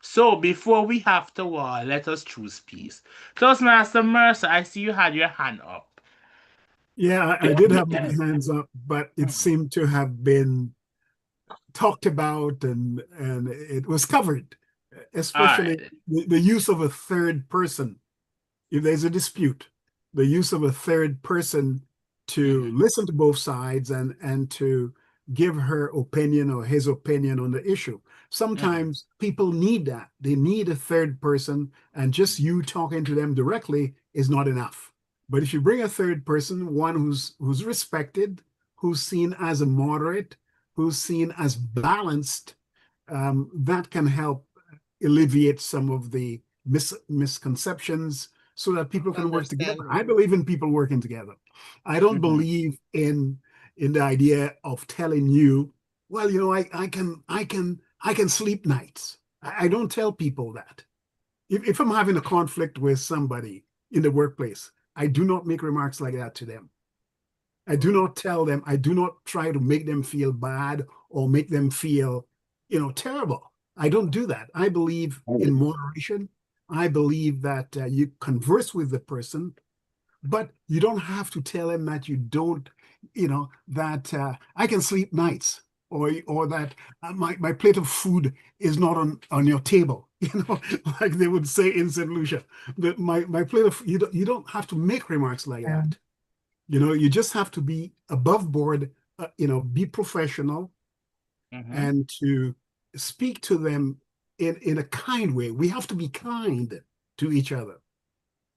So before we have to war, let us choose peace. Toastmaster Mercer, I see you had your hand up. Yeah, I did have my hands up, but it seemed to have been talked about and it was covered, All especially right. the use of a third person. If there's a dispute, the use of a third person to Mhm. listen to both sides and to give her opinion or his opinion on the issue. Mhm. Sometimes people need that. They need a third person, and just you talking to them directly is not enough. But if you bring a third person, one who's respected, who's seen as a moderate, who's seen as balanced, that can help alleviate some of the misconceptions so that people can work together. Understanding. I believe in people working together. I don't Mhm. believe in the idea of telling you, well, you know, I can sleep nights. I don't tell people that. If I'm having a conflict with somebody in the workplace, I do not make remarks like that to them. I do not tell them, I do not try to make them feel bad or make them feel, terrible. I don't do that. I believe in moderation. I believe that you converse with the person, but you don't have to tell them that you don't, that I can sleep nights or that my plate of food is not on your table, like they would say in St. Lucia. That my plate of, you don't have to make remarks like that. You just have to be above board, be professional Mhm. and to speak to them in a kind way. We have to be kind to each other.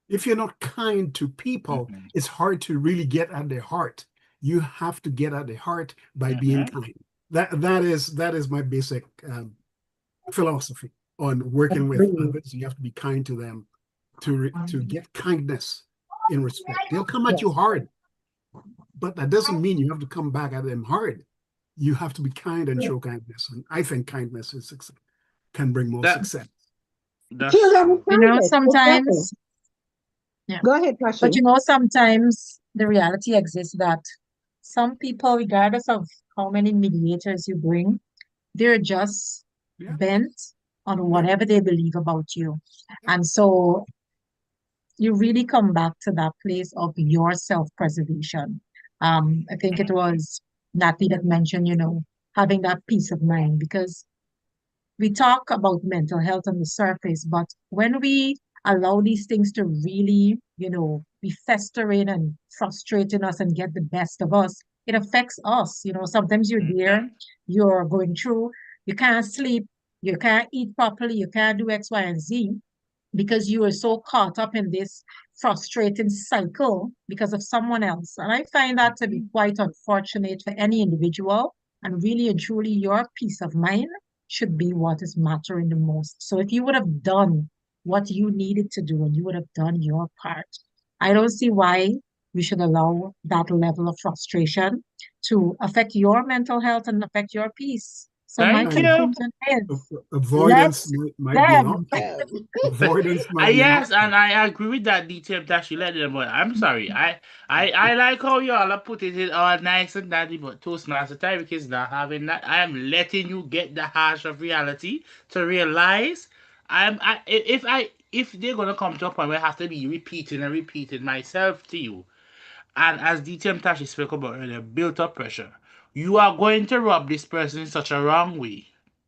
If you're not kind to people, Mhm. it's hard to really get at their heart. You have to get at their heart by being Mhm. kind. That is my basic philosophy on working with Agree. others. You have to be kind to them to get kindness in respect. They'll come at you Yes. hard, but that doesn't mean you have to come back at them hard. You have to be kind and show kindness. And I think kindness can bring more That success. that's Children true. with kindness. Exactly. Sometimes, yeah, Go ahead, but Tashi. sometimes the reality exists that some people, regardless of how many mediators you bring, they're just Yeah, bent on yeah, whatever they believe about you. And so you really come back to that place of your self-preservation. I think it was Natalie that mentioned, having that peace of mind because we talk about mental health on the surface, but when we allow these things to really, be festering and frustrating us and get the best of us, it affects us. Sometimes you're there, Mhm. you're going through, you can't sleep, you can't eat properly, you can't do X, Y, and Z because you are so caught up in this frustrating cycle because of someone else. And I find that to be Mhm. quite unfortunate for any individual. And really and truly, your peace of mind should be what is mattering the most. So if you would have done what you needed to do and you would have done your part, I don't see why we should allow that level of frustration to affect your mental health and affect your peace. So my Thank And you. conclusion is avoidance let might be an them. option. Yeah. Avoidance might be an Yes, and option. I agree with that detail that she let them. But I'm sorry, I like how y'all are putting it all nice and dandy. But Toastmaster Tyreek is not having that. I am letting you get the harsh of reality to realize if they're gonna come to a point where I have to be repeating and repeating myself to you, and as DTM Tashi spoke about earlier, built up pressure. You are going to rub this person in such a wrong way,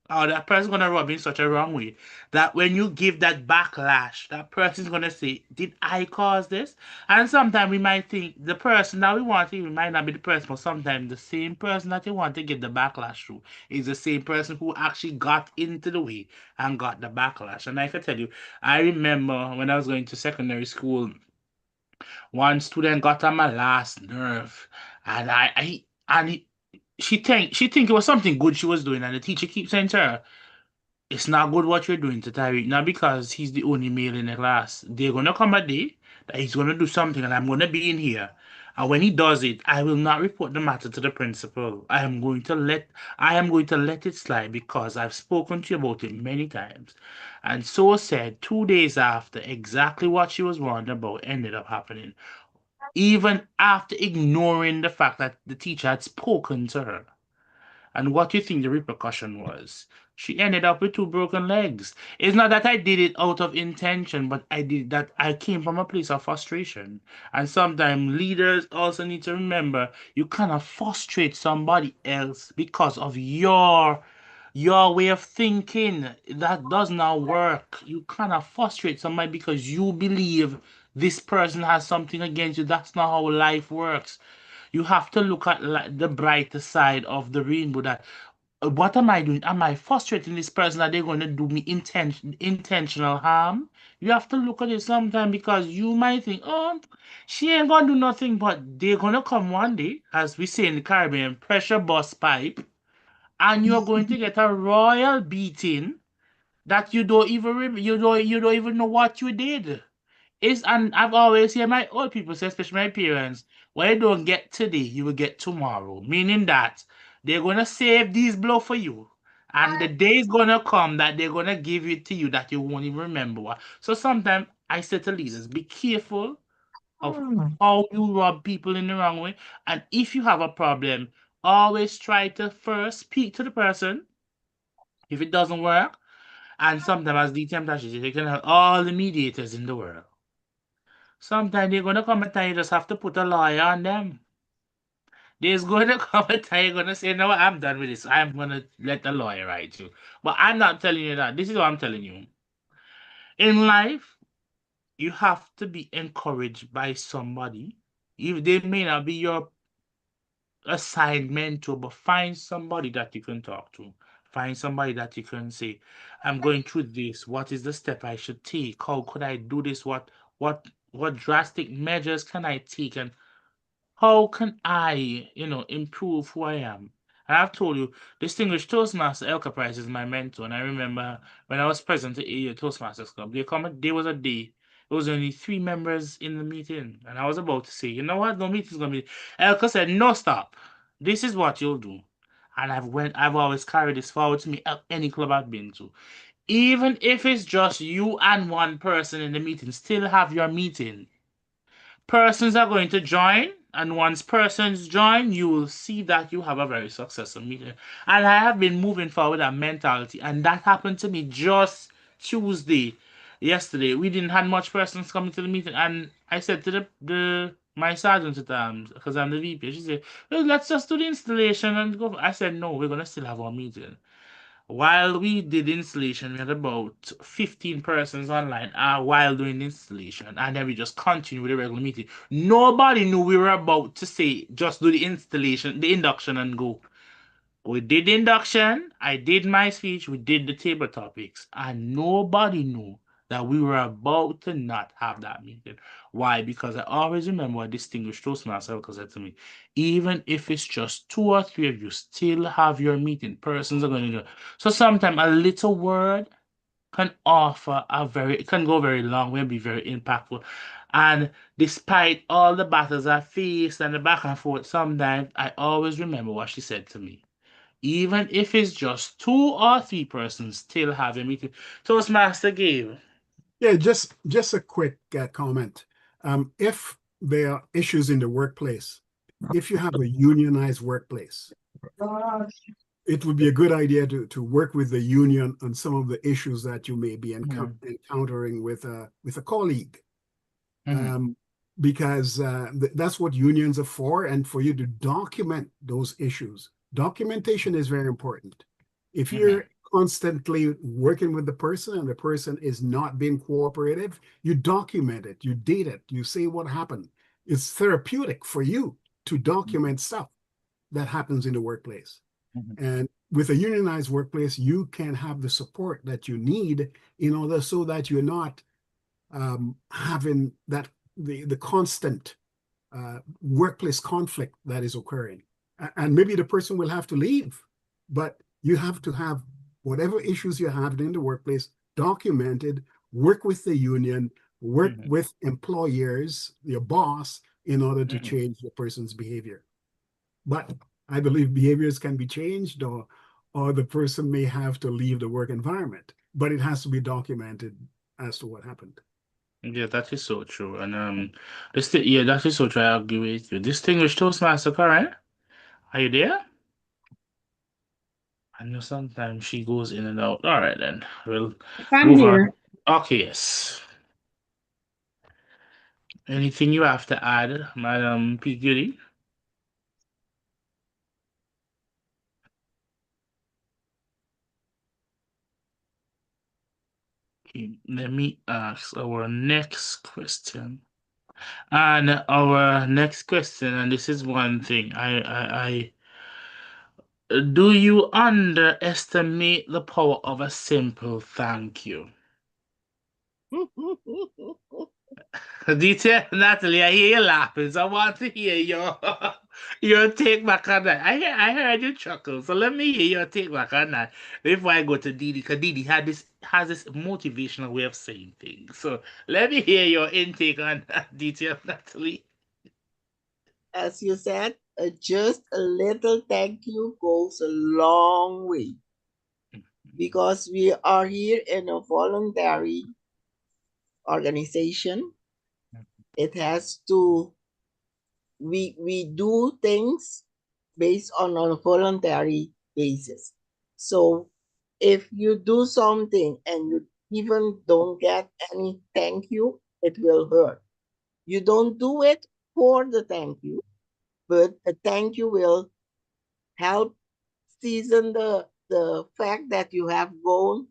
or that person's going to rub you in such a wrong way, that when you give that backlash, that person's going to say, did I cause this? And sometimes we might think the person that we want to even might not be the person, but sometimes the same person that you want to give the backlash to is the same person who actually got into the way and got the backlash. And I can tell you, I remember when I was going to secondary school, one student got on my last nerve, and she think it was something good she was doing, and the teacher keeps saying to her, "It's not good what you're doing to Tyreek, not because he's the only male in the class. They're gonna come a day that he's gonna do something, and I'm gonna be in here. And when he does it, I will not report the matter to the principal. I am going to let it slide because I've spoken to you about it many times." And so said, 2 days after, exactly what she was warned about ended up happening, even after ignoring the fact that the teacher had spoken to her. And what do you think the repercussion was? She ended up with two broken legs. It's not that I did it out of intention, but I came from a place of frustration. And sometimes leaders also need to remember you cannot frustrate somebody else because of your way of thinking. That does not work. You cannot frustrate somebody because you believe this person has something against you. That's not how life works. You have to look at the brighter side of the rainbow. That what am I doing? Am I frustrating this person that they're going to do me intentional harm? You have to look at it sometime because you might think, oh, she ain't gonna do nothing, but they're gonna come one day, as we say in the Caribbean, pressure bust pipe, and you're going to get a royal beating that you don't even know what you did. And I've always heard my old people say, especially my parents, what you don't get today, you will get tomorrow. Meaning that they're gonna save these blow for you. And the day is gonna come that they're gonna give it to you that you won't even remember what. So sometimes I say to leaders, be careful of Hmm. how you rub people in the wrong way. And if you have a problem, always try to first speak to the person. If it doesn't work, and sometimes as the temptation, you can have all the mediators in the world. Sometimes they're gonna come and tell you just have to put a lawyer on them. There's gonna come a time you're gonna say, no, I'm done with this. I'm gonna let the lawyer write you. But I'm not telling you that. This is what I'm telling you. In life, you have to be encouraged by somebody. If they may not be your assigned mentor, but find somebody that you can talk to. Find somebody that you can say, I'm going through this. What is the step I should take? How could I do this? What drastic measures can I take? And how can I, improve who I am? And I've told you, distinguished Toastmaster Elka Price is my mentor. And I remember when I was present at a Toastmasters Club, there was a day, there was only 3 members in the meeting. And I was about to say, you know what, no meeting's gonna be. Elka said, no, stop. This is what you'll do. And I've always carried this forward to me at any club I've been to. Even if it's just you and one person in the meeting, still have your meeting. Persons are going to join, and once persons join, you will see that you have a very successful meeting. And I have been moving forward that mentality, and that happened to me just Tuesday. Yesterday, we didn't have much persons coming to the meeting, and I said to the my sergeant at times, because I'm the VP, she said, well, let's just do the installation and go. I said, no, we're gonna still have our meeting. While we did installation, we had about 15 persons online while doing the installation, and then we just continued with the regular meeting. Nobody knew we were about to say just do the installation, the induction, and go. We did the induction, I did my speech, we did the table topics, and nobody knew that we were about to not have that meeting. Why? Because I always remember what distinguished Toastmaster Elka said to me. Even if it's just 2 or 3 of you still have your meeting, persons are going to do it. So sometimes a little word can go very long, will be very impactful. And despite all the battles I faced and the back and forth, sometimes I always remember what she said to me. even if it's just 2 or 3 persons, still have a meeting. Toastmaster Gabe. Yeah, just a quick comment. If there are issues in the workplace, if you have a unionized workplace, it would be a good idea to work with the union on some of the issues that you may be encountering with a colleague. Because that's what unions are for, and for you to document those issues. Documentation is very important. If you're constantly working with the person and the person is not being cooperative, you document it, you date it, you say what happened. It's therapeutic for you to document stuff that happens in the workplace. And with a unionized workplace, you can have the support that you need in order so that you're not having the constant workplace conflict that is occurring. And maybe the person will have to leave, but you have to have whatever issues you have in the workplace documented, work with the union, work with employers, your boss, in order to change the person's behavior. But I believe behaviors can be changed, or the person may have to leave the work environment, but it has to be documented as to what happened. Yeah, that is so true. And yeah, that is so true. I agree with you. Distinguished Toastmaster Karen, are you there? I know sometimes she goes in and out. All right, then we'll I'm move on. here. Okay, yes. Anything you have to add, Madam P. Goody? Okay, let me ask our next question. And our next question, and this is one thing do you underestimate the power of a simple thank you? Detail, Natalie, I hear you laughing, so I want to hear your take back on that. I heard you chuckle, so let me hear your take back on that before I go to Didi, because Didi has this motivational way of saying things. So let me hear your intake on that. Detail, Natalie. As you said, just a little thank you goes a long way, because we are here in a voluntary organization. It has to, we do things based on a voluntary basis. So if you do something and you even don't get any thank you, it will hurt. You don't do it for the thank you, but a thank you will help season the fact that you have gone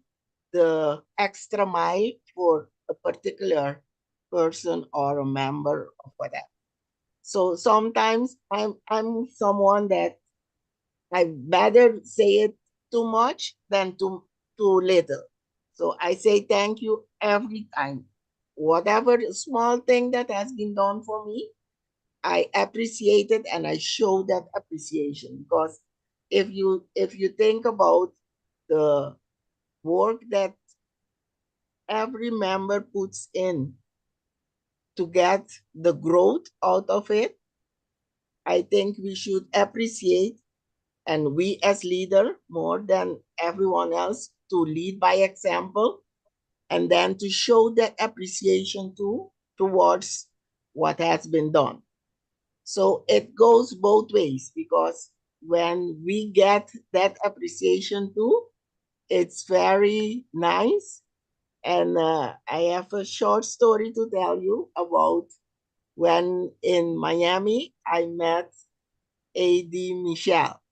the extra mile for a particular person or a member of whatever. So sometimes I'm someone that I better say it too much than too little. So I say thank you every time. Whatever small thing that has been done for me, I appreciate it and I show that appreciation, because if you think about the work that every member puts in to get the growth out of it, I think we should appreciate, and we as leader more than everyone else, to lead by example and then to show that appreciation too towards what has been done. So it goes both ways, because when we get that appreciation too, it's very nice. And I have a short story to tell you about when in Miami I met A.D. Michelle.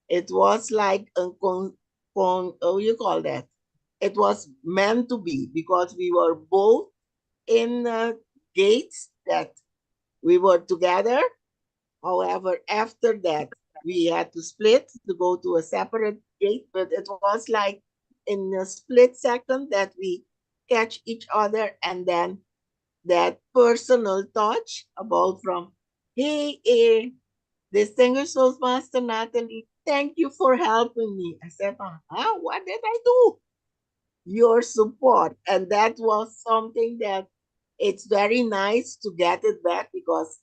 It was like you call that? It was meant to be, because we were both in gates that we were together. However, after that, we had to split to go to a separate gate, but it was like in a split second that we catch each other, and then that personal touch about from, hey, distinguished Toastmaster Natalie, thank you for helping me. I said, what did I do? Your support. And that was something that it's very nice to get it back, because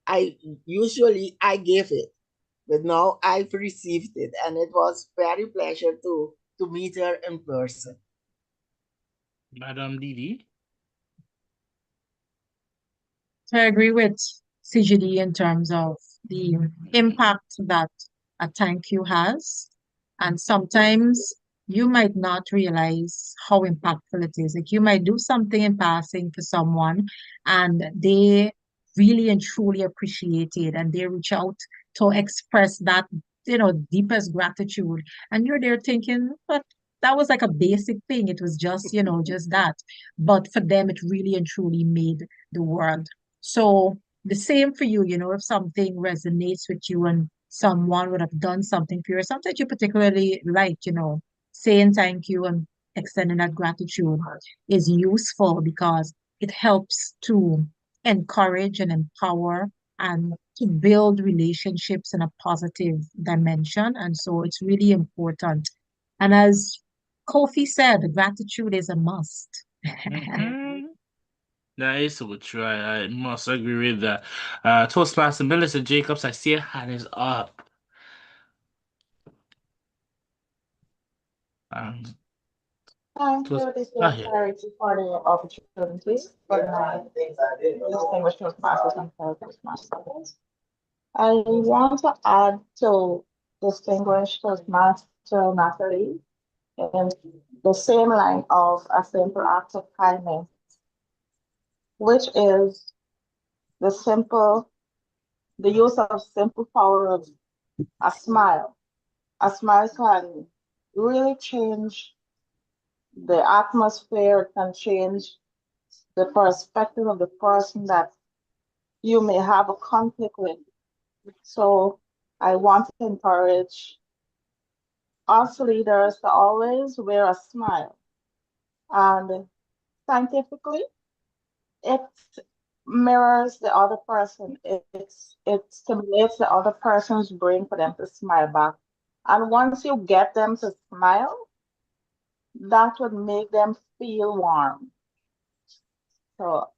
I usually I give it. but now I've received it, and it was very pleasure to meet her in person. Madam Didi. So I agree with CGD in terms of the impact that a thank you has. And sometimes you might not realize how impactful it is. Like you might do something in passing for someone and they really and truly appreciate it and they reach out to express that, deepest gratitude. And you're there thinking, but that was like a basic thing. It was just, just that. But for them, it really and truly made the world. So the same for you, if something resonates with you and someone would have done something for you, or something that you particularly like, saying thank you and extending that gratitude is useful because it helps to encourage and empower and to build relationships in a positive dimension. And so it's really important. And as Kofi said, gratitude is a must. Mhm. That is so true. I must agree with that. Toastmaster Melissa Jacobs, I see your hand is up. Um, Thank Toast, you, this go is ahead. Charity, for the opportunity for my distinguished Toastmasters and fellow Toastmasters. I want to add to distinguished Toastmaster Natalie in the same line of a simple act of kindness, which is the simple, the use of simple power of a smile. A smile can really change the atmosphere, it can change the perspective of the person that you may have a conflict with. So I want to encourage us leaders to always wear a smile. And scientifically, it mirrors the other person. It stimulates the other person's brain for them to smile back. And once you get them to smile, that would make them feel warm. So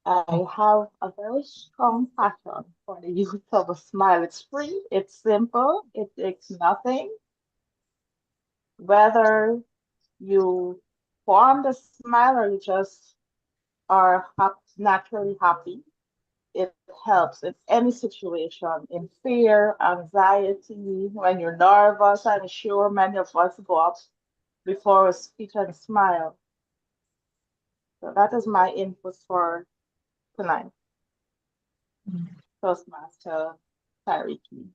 I have a very strong passion for the use of a smile. It's free, it's simple, it takes nothing. Whether you form the smile or you just are naturally happy, it helps in any situation, in fear, anxiety, when you're nervous. I'm sure many of us go up before a speech and smile. So that is my input for tonight. Toastmaster Tariki.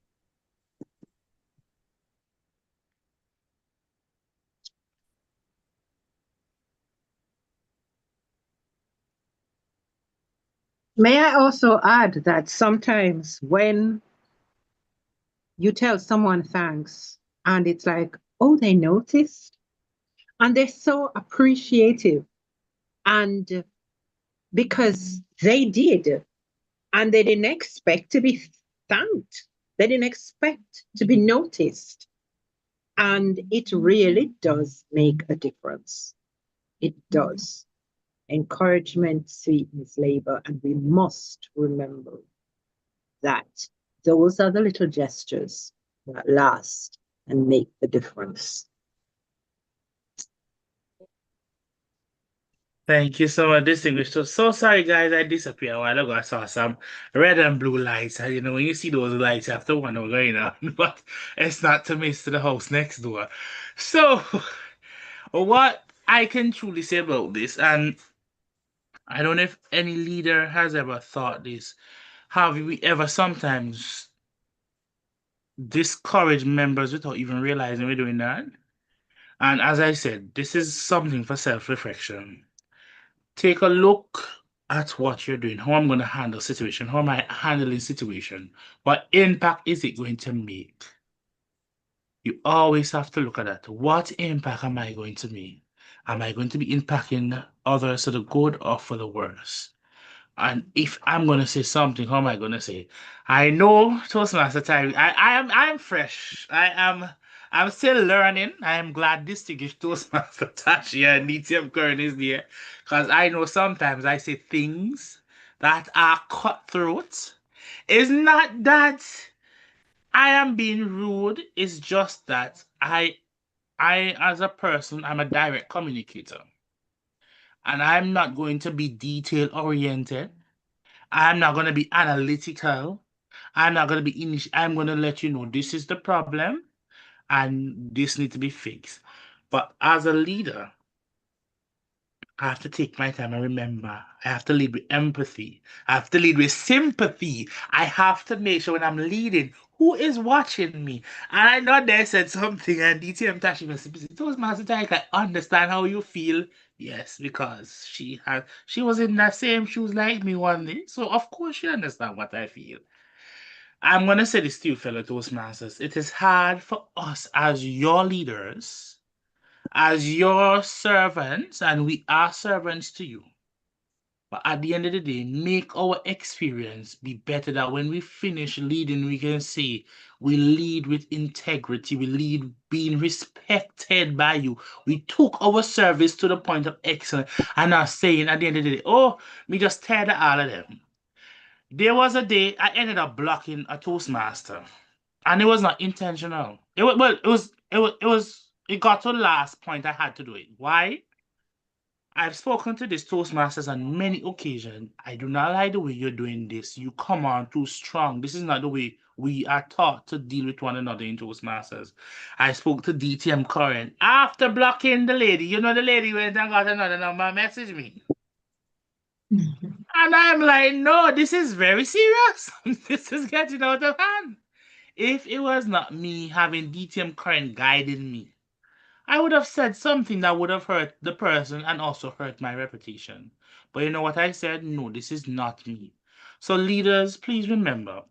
May I also add that sometimes when you tell someone thanks and it's like, oh, they noticed and they're so appreciative and because they did and they didn't expect to be thanked, they didn't expect to be noticed. And it really does make a difference. It does. Encouragement sweetens labor, and we must remember that those are the little gestures that last and make the difference. Thank you so much, distinguished. So sorry, guys, I disappeared a while ago. I saw some red and blue lights. And when you see those lights, you have to wonder what's going on. But it's not to miss to the house next door. So, what I can truly say about this, and I don't know if any leader has ever thought this, have we ever sometimes discouraged members without even realizing we're doing that? And as I said, this is something for self reflection. Take a look at what you're doing, how I'm going to handle situation, how am I handling situation, what impact is it going to make? You always have to look at that. What impact am I going to make? Am I going to be impacting others for the good or for the worse? And if I'm gonna say something, how am I gonna say? I know Toastmaster Tyree. I am fresh. I'm still learning. I am glad distinguished Toastmaster Tashi and DTM Curran is there. Because I know sometimes I say things that are cutthroat. It's not that I am being rude. It's just that I as a person, I'm a direct communicator. And I'm not going to be detail oriented. I'm not going to be analytical. I'm not going to be I'm going to let you know this is the problem and this needs to be fixed. But as a leader, I have to take my time and remember. I have to lead with empathy. I have to lead with sympathy. I have to make sure when I'm leading, who is watching me? And I know they said something, and DTM Tashi was those Master I understand how you feel. Yes, because she was in that same shoes like me one day. So of course she understand what I feel. I'm gonna say this to you, fellow Toastmasters. It is hard for us as your leaders, as your servants, and we are servants to you. But at the end of the day, make our experience be better that when we finish leading, we can say we lead with integrity, we lead being respected by you. We took our service to the point of excellence and not saying at the end of the day, oh, me just tear the all of them. There was a day I ended up blocking a Toastmaster, and it was not intentional. It got to the last point I had to do it. Why? I've spoken to these Toastmasters on many occasions. I do not like the way you're doing this. You come on too strong. This is not the way we are taught to deal with one another in Toastmasters. I spoke to DTM Current after blocking the lady. You know, the lady went and got another number, message me. And I'm like, no, this is very serious. This is getting out of hand. If it was not me having DTM Current guiding me, I would have said something that would have hurt the person and also hurt my reputation. But you know what I said? No, this is not me. So leaders, please remember,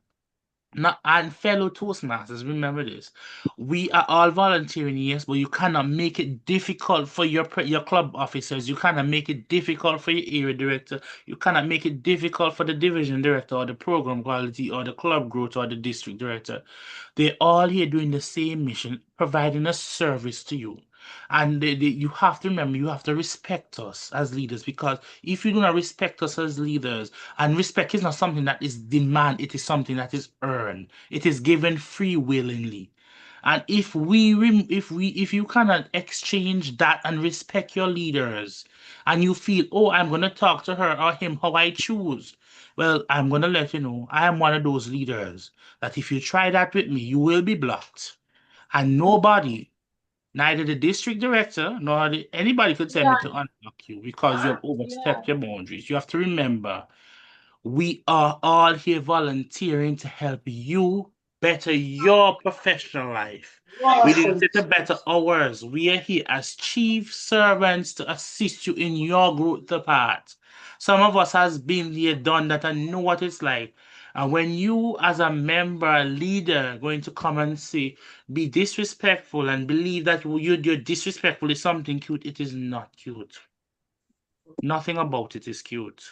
not and fellow Toastmasters, remember this. We are all volunteering, yes, but you cannot make it difficult for your club officers. You cannot make it difficult for your area director. You cannot make it difficult for the division director or the program quality or the club growth or the district director. They're all here doing the same mission, providing a service to you. And you have to remember, you have to respect us as leaders, because if you do not respect us as leaders, and respect is not something that is demand, it is something that is earned. It is given free willingly. And if you cannot exchange that and respect your leaders, and you feel, oh, I'm gonna talk to her or him how I choose, well, I'm gonna let you know I am one of those leaders that if you try that with me, you will be blocked. And nobody, neither the district director nor anybody could tell me to unblock you because you have overstepped your boundaries. You have to remember, we are all here volunteering to help you better your professional life. We didn't say to better ours. We are here as chief servants to assist you in your growth path. Some of us has been there, done that, and know what it's like. And when you, as a member, leader, going to come and say, be disrespectful and believe that you're disrespectful is something cute, it is not cute. Nothing about it is cute.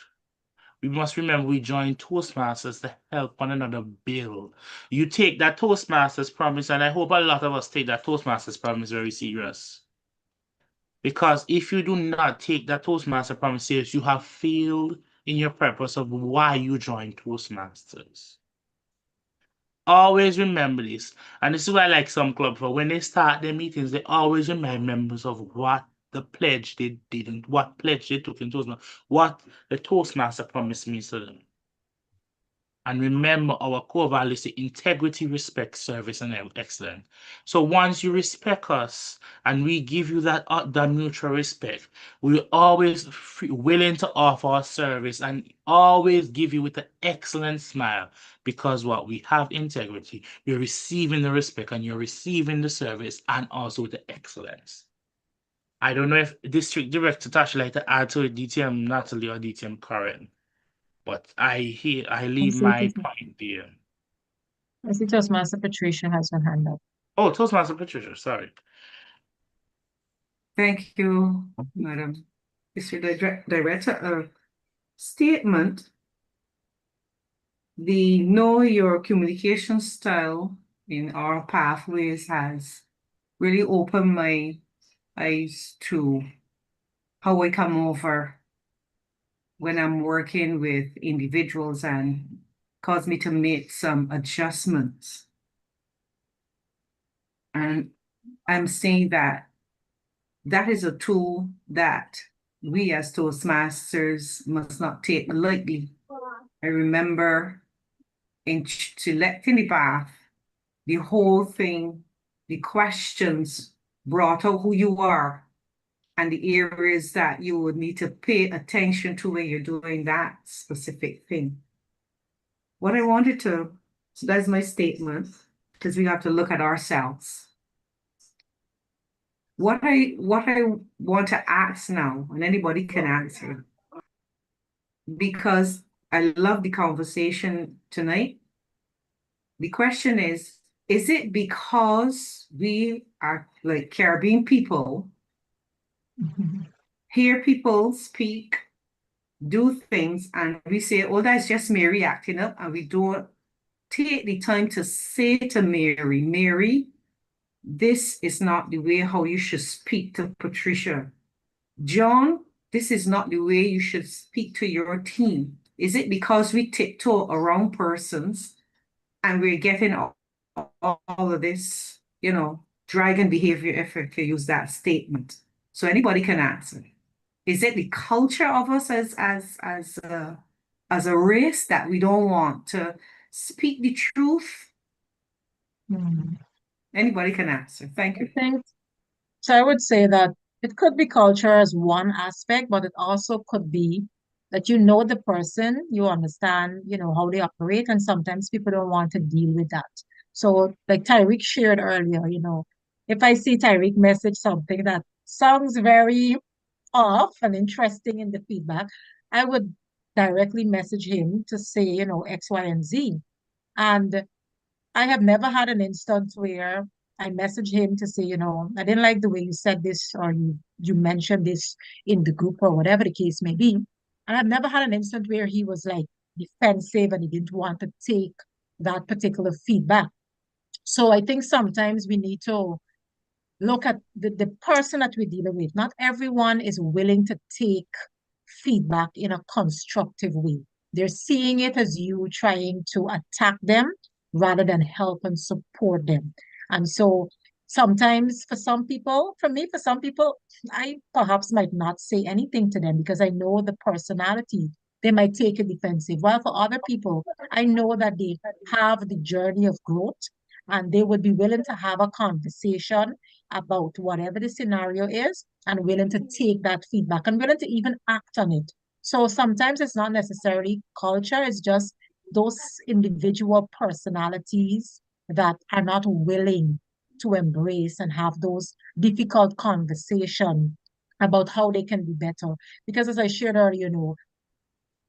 We must remember we join Toastmasters to help one another build. You take that Toastmasters promise, and I hope a lot of us take that Toastmasters promise very serious. Because if you do not take that Toastmaster promise serious, you have failed in your purpose of why you joined Toastmasters. Always remember this. And this is why I like some clubs, for when they start their meetings, they always remind members of what the pledge they didn't, what pledge they took in Toastmasters, what the Toastmaster promised means to them. And remember our core values: integrity, respect, service, and excellence. So once you respect us and we give you that mutual respect, we're always willing to offer our service and always give you with an excellent smile, because what we have integrity, you're receiving the respect and you're receiving the service and also the excellence. I don't know if District Director Tasha like to add to it, DTM Natalie or DTM Karen. But I leave my point there. I see Toastmaster Patricia has her hand up. Oh, Toastmaster Patricia, sorry. Thank you, Madam District Director. A statement, the know your communication style in our pathways has really opened my eyes to how I come over when I'm working with individuals and caused me to make some adjustments. And I'm saying that that is a tool that we as Toastmasters must not take lightly. I remember in selecting the bath, the whole thing, the questions brought out who you are and the areas that you would need to pay attention to when you're doing that specific thing. What I wanted to, so that's my statement, because we have to look at ourselves. What I want to ask now, and anybody can answer, because I love the conversation tonight. The question is it because we are like Caribbean people, hear people speak, do things, and we say, oh, that's just Mary acting up, and we don't take the time to say to Mary, Mary, this is not the way how you should speak to Patricia. John, this is not the way you should speak to your team. Is it because we tiptoe around persons and we're getting all of this, dragon behavior, if I can use that statement? So anybody can answer. Is it the culture of us as a race that we don't want to speak the truth? Anybody can answer. Thank you. I think so. I would say that it could be culture as one aspect, but it also could be that you know the person, you understand, how they operate, and sometimes people don't want to deal with that. So, like Tyreek shared earlier, if I see Tyreek message something that sounds very off and interesting in the feedback, I would directly message him to say, X, Y, and Z. And I have never had an instance where I messaged him to say, I didn't like the way you said this or you mentioned this in the group or whatever the case may be. And I've never had an instance where he was like defensive and he didn't want to take that particular feedback. So I think sometimes we need to look at the person that we're dealing with. Not everyone is willing to take feedback in a constructive way. They're seeing it as you trying to attack them rather than help and support them. And so sometimes for some people, I perhaps might not say anything to them because I know the personality. They might take it defensive. While for other people, I know that they have the journey of growth and they would be willing to have a conversation about whatever the scenario is and willing to take that feedback and willing to even act on it. So sometimes it's not necessarily culture, it's just those individual personalities that are not willing to embrace and have those difficult conversations about how they can be better. Because as I shared earlier,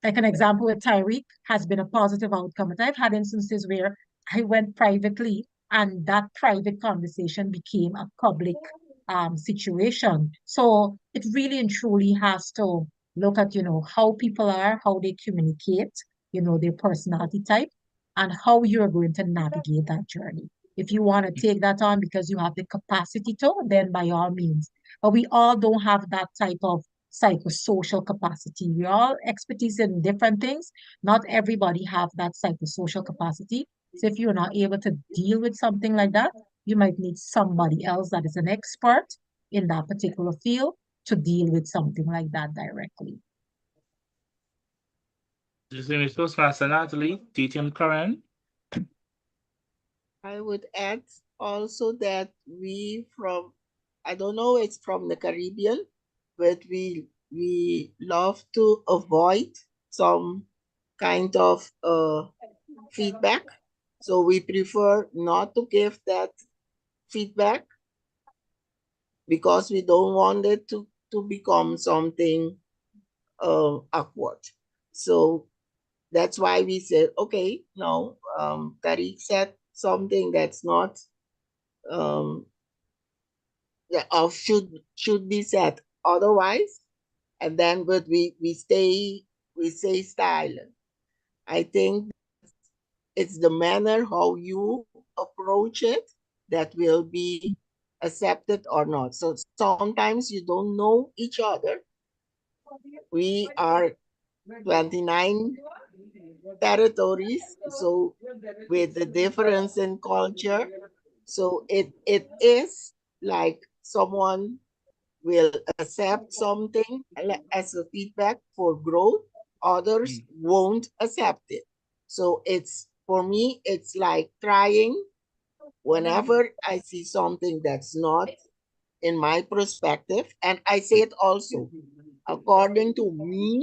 like an example with Tyreek has been a positive outcome. And I've had instances where I went privately and that private conversation became a public situation. So it really and truly has to look at, how people are, how they communicate, their personality type, and how you're going to navigate that journey. If you want to take that on because you have the capacity to, then by all means. But we all don't have that type of psychosocial capacity. We all expertise in different things. Not everybody have that psychosocial capacity. So if you're not able to deal with something like that, you might need somebody else that is an expert in that particular field to deal with something like that directly. Distinguished Toastmaster Natalie, TTM Karen. I would add also that I don't know, it's from the Caribbean, but we love to avoid some kind of feedback. So we prefer not to give that feedback because we don't want it to become something awkward. So that's why we said, okay, no, Tariq said something that's not or should be said otherwise, and then but we stay silent. I think it's the manner how you approach it that will be accepted or not. So sometimes you don't know each other. We are 29 territories, so with the difference in culture, So it is like someone will accept something as a feedback for growth, others won't accept it. So it's for me, it's like trying whenever I see something that's not in my perspective, and I say it also, according to me,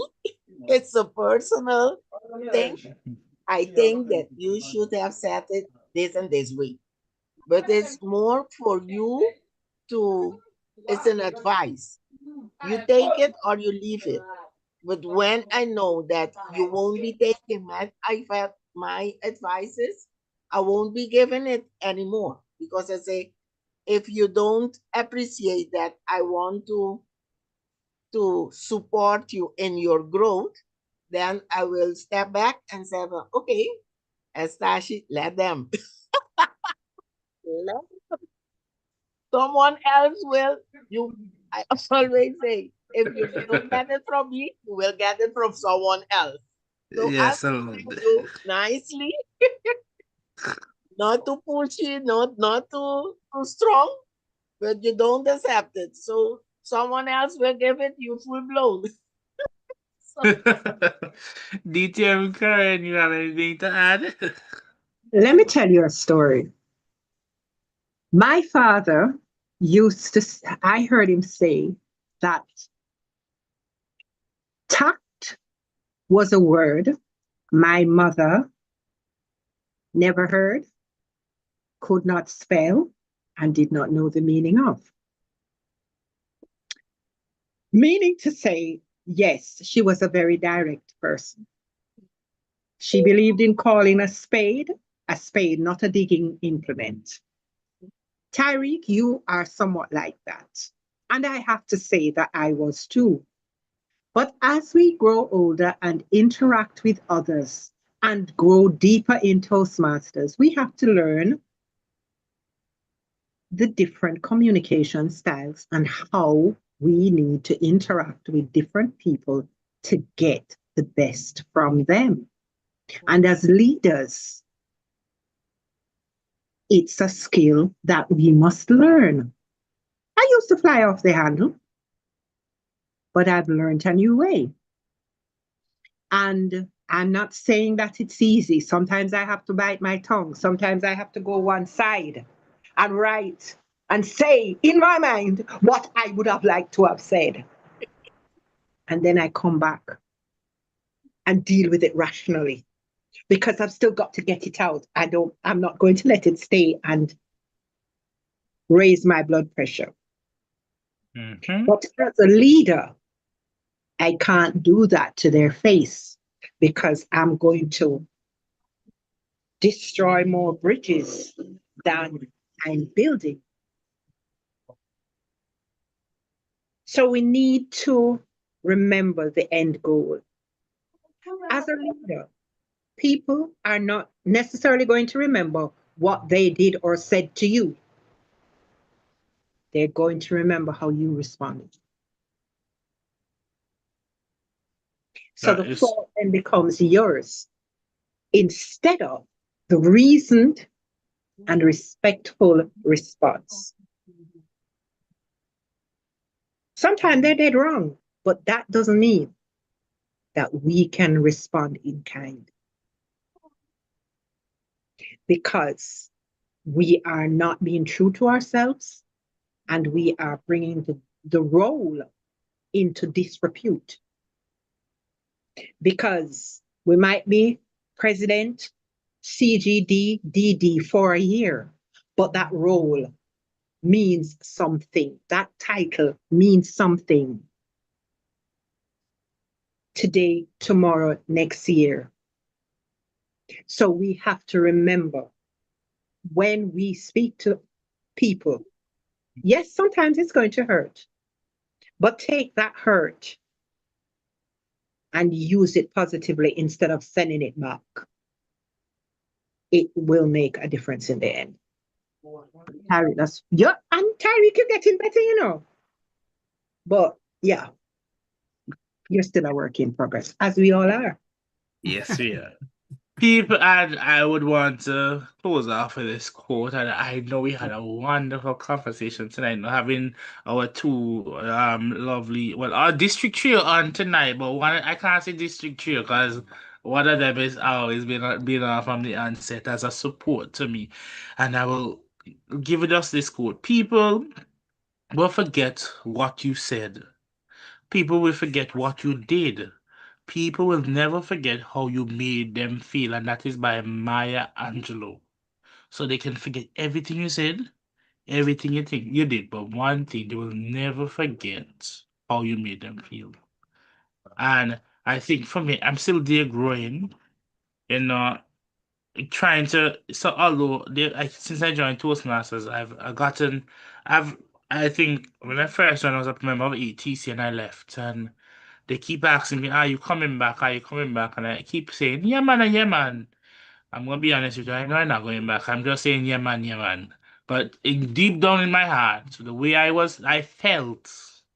it's a personal thing. I think that you should have said it this and this way, but it's more for you to, it's an advice. You take it or you leave it. But when I know that you won't be taking my advices, I won't be giving it anymore, because I say, if you don't appreciate that, I want to support you in your growth, then I will step back and say, well, okay, Estashi, let them. Let someone else will. You, I always say, if you don't get it from me, you will get it from someone else. So I'm Yes, I love telling that. you nicely, not too pushy, not too strong, but you don't accept it. So someone else will give it you full blown. So, DTM Karen, you have anything to add? Let me tell you a story. My father I heard him say that tact was a word my mother never heard, could not spell, and did not know the meaning of. Meaning to say, yes, she was a very direct person. She believed in calling a spade, not a digging implement. Tyreek, you are somewhat like that. And I have to say that I was too. But as we grow older and interact with others and grow deeper in Toastmasters, we have to learn the different communication styles and how we need to interact with different people to get the best from them. And as leaders, it's a skill that we must learn. I used to fly off the handle, but I've learned a new way. And I'm not saying that it's easy. Sometimes I have to bite my tongue. Sometimes I have to go one side and write and say in my mind what I would have liked to have said. And then I come back and deal with it rationally because I've still got to get it out. I'm not going to let it stay and raise my blood pressure. Mm-hmm. But as a leader, I can't do that to their face because I'm going to destroy more bridges than I'm building. So we need to remember the end goal. As a leader, people are not necessarily going to remember what they did or said to you. They're going to remember how you responded. So That the is fault then becomes yours instead of the reasoned and respectful response. Sometimes they're dead wrong, but that doesn't mean that we can respond in kind because we are not being true to ourselves and we are bringing the role into disrepute because we might be president CGD DD for a year, but that role means something. That title means something today, tomorrow, next year. So we have to remember when we speak to people, yes, sometimes it's going to hurt, but take that hurt and use it positively instead of sending it back. It will make a difference in the end. Tyreek, yeah, and Tyreek, you're getting better, you know. But yeah, you're still a work in progress, as we all are. yes, yeah. People, and I would want to close off with this quote. And I know we had a wonderful conversation tonight, having our two lovely, well, our district trio on tonight, but one I can't say district trio because one of them is always been on from the onset as a support to me, and I will give it us this quote: People will forget what you said. People will forget what you did. People will never forget how you made them feel, and that is by Maya Angelou. So they can forget everything you said, everything you think you did, but one thing they will never forget how you made them feel. And I think for me, I'm still there growing, you know, trying to. So although since I joined Toastmasters, I've gotten, I've I think when I first joined, I was a member of ETC and I left, and they keep asking me, "Are you coming back? Are you coming back?" And I keep saying, "Yeah, man, yeah, man." I'm gonna be honest with you. I know I'm not going back. I'm just saying, yeah, man, yeah, man. But deep down in my heart, the way I felt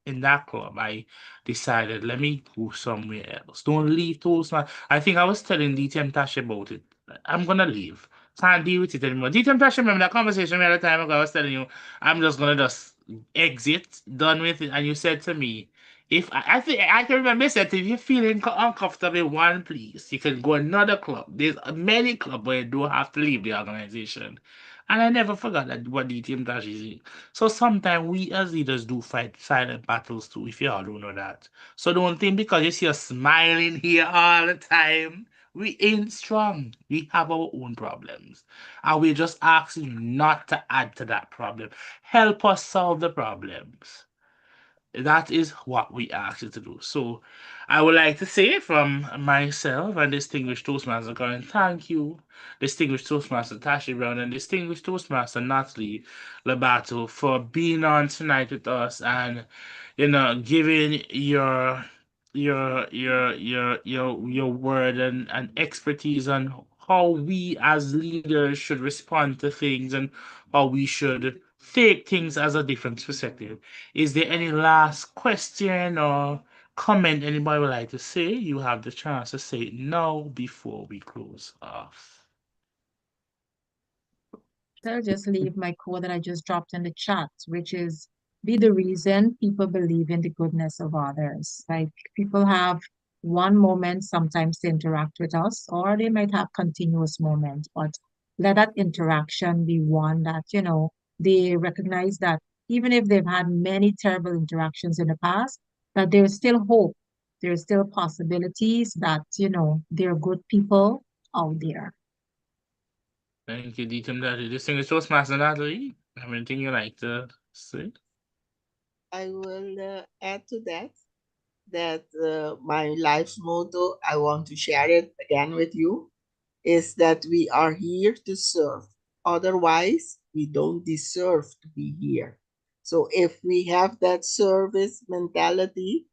in that club, I decided, let me go somewhere else. Don't leave Toastmasters. I think I was telling DTM Tash about it. I'm gonna leave. Can't deal with it anymore. DTM Tash, remember that conversation we had a time ago? I was telling you, I'm just gonna just exit, done with it. And you said to me, if I think I can remember that if you're feeling uncomfortable in one place, you can go another club. There's many clubs where you don't have to leave the organization. And I never forgot that what the team Dash is in. So sometimes we as leaders do fight silent battles too, if you all don't know that. So don't think because you see us smiling here all the time, we ain't strong. We have our own problems. And we're just asking you not to add to that problem. Help us solve the problems. That is what we asked you to do. So I would like to say from myself and distinguished Toastmaster Colin, thank you, distinguished Toastmaster Tashi Brown and distinguished Toastmaster Natalie Labato for being on tonight with us and giving your word and expertise on how we as leaders should respond to things and how we should take things as a different perspective. Is there any last question or comment anybody would like to say? You have the chance to say it now before we close off. I'll just leave my quote that I just dropped in the chat, which is be the reason people believe in the goodness of others. Like people have one moment sometimes to interact with us, or they might have continuous moments, but let that interaction be one that, they recognize that even if they've had many terrible interactions in the past, that there's still hope. There's still possibilities that, there are good people out there. Thank you, Deacon Daddy. Distinguished Toastmaster Natalie, have anything you like to say? I will add to that my life's motto, I want to share it again with you, is that we are here to serve. Otherwise, we don't deserve to be here. So if we have that service mentality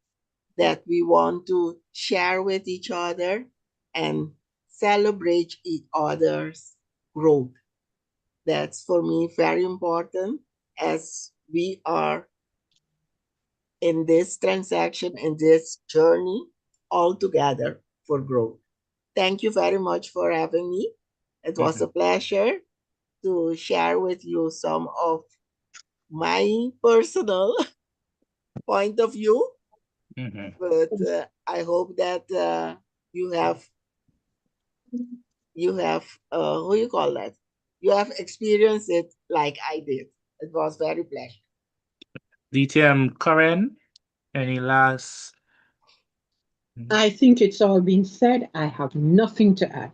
that we want to share with each other and celebrate each other's growth, that's for me very important as we are in this transaction, in this journey all together for growth. Thank you very much for having me. It was a pleasure to share with you some of my personal point of view, but I hope that you have who you call that? You have experienced it like I did. It was very pleasant. DTM Karen, any last? I think it's all been said. I have nothing to add.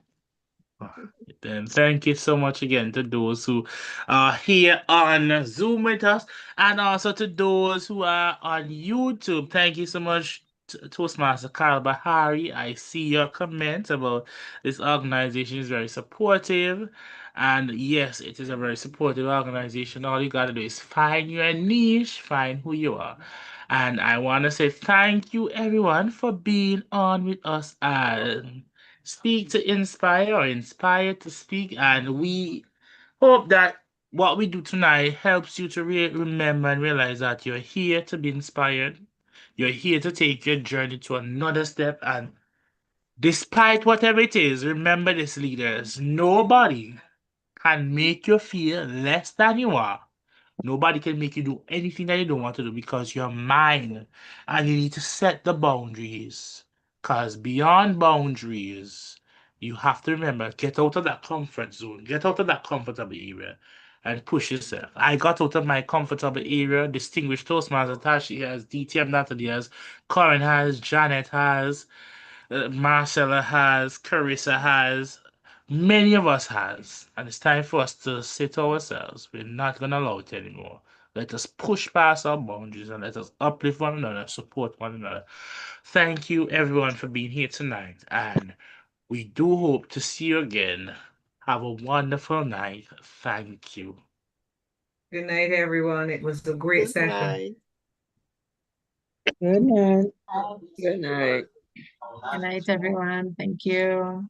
Then thank you so much again to those who are here on Zoom with us and also to those who are on YouTube. Thank you so much, Toastmaster Carl Bahari. I see your comment about this organization is very supportive. And yes, it is a very supportive organization. All you gotta do is find your niche, find who you are. And I want to say thank you, everyone, for being on with us. And speak to inspire or inspire to speak. And we hope that what we do tonight helps you to remember and realize that you're here to be inspired. You're here to take your journey to another step. And Despite whatever it is, remember this, leaders. Nobody can make you feel less than you are. Nobody can make you do anything that you don't want to do because you're mine. And you need to set the boundaries. Because beyond boundaries, you have to remember, get out of that comfort zone. Get out of that comfortable area and push yourself. I got out of my comfortable area. Distinguished Toastmaster Tashi has, DTM Natalie has, Corin has, Janet has, Marcella has, Carissa has, many of us has, and it's time for us to say to ourselves, we're not gonna allow it anymore. Let us push past our boundaries and let us uplift one another, support one another. Thank you everyone for being here tonight, and we do hope to see you again. Have a wonderful night. Thank you. Good night, everyone. It was a great Good session. night. Good night. Good night. Good night, everyone. Thank you.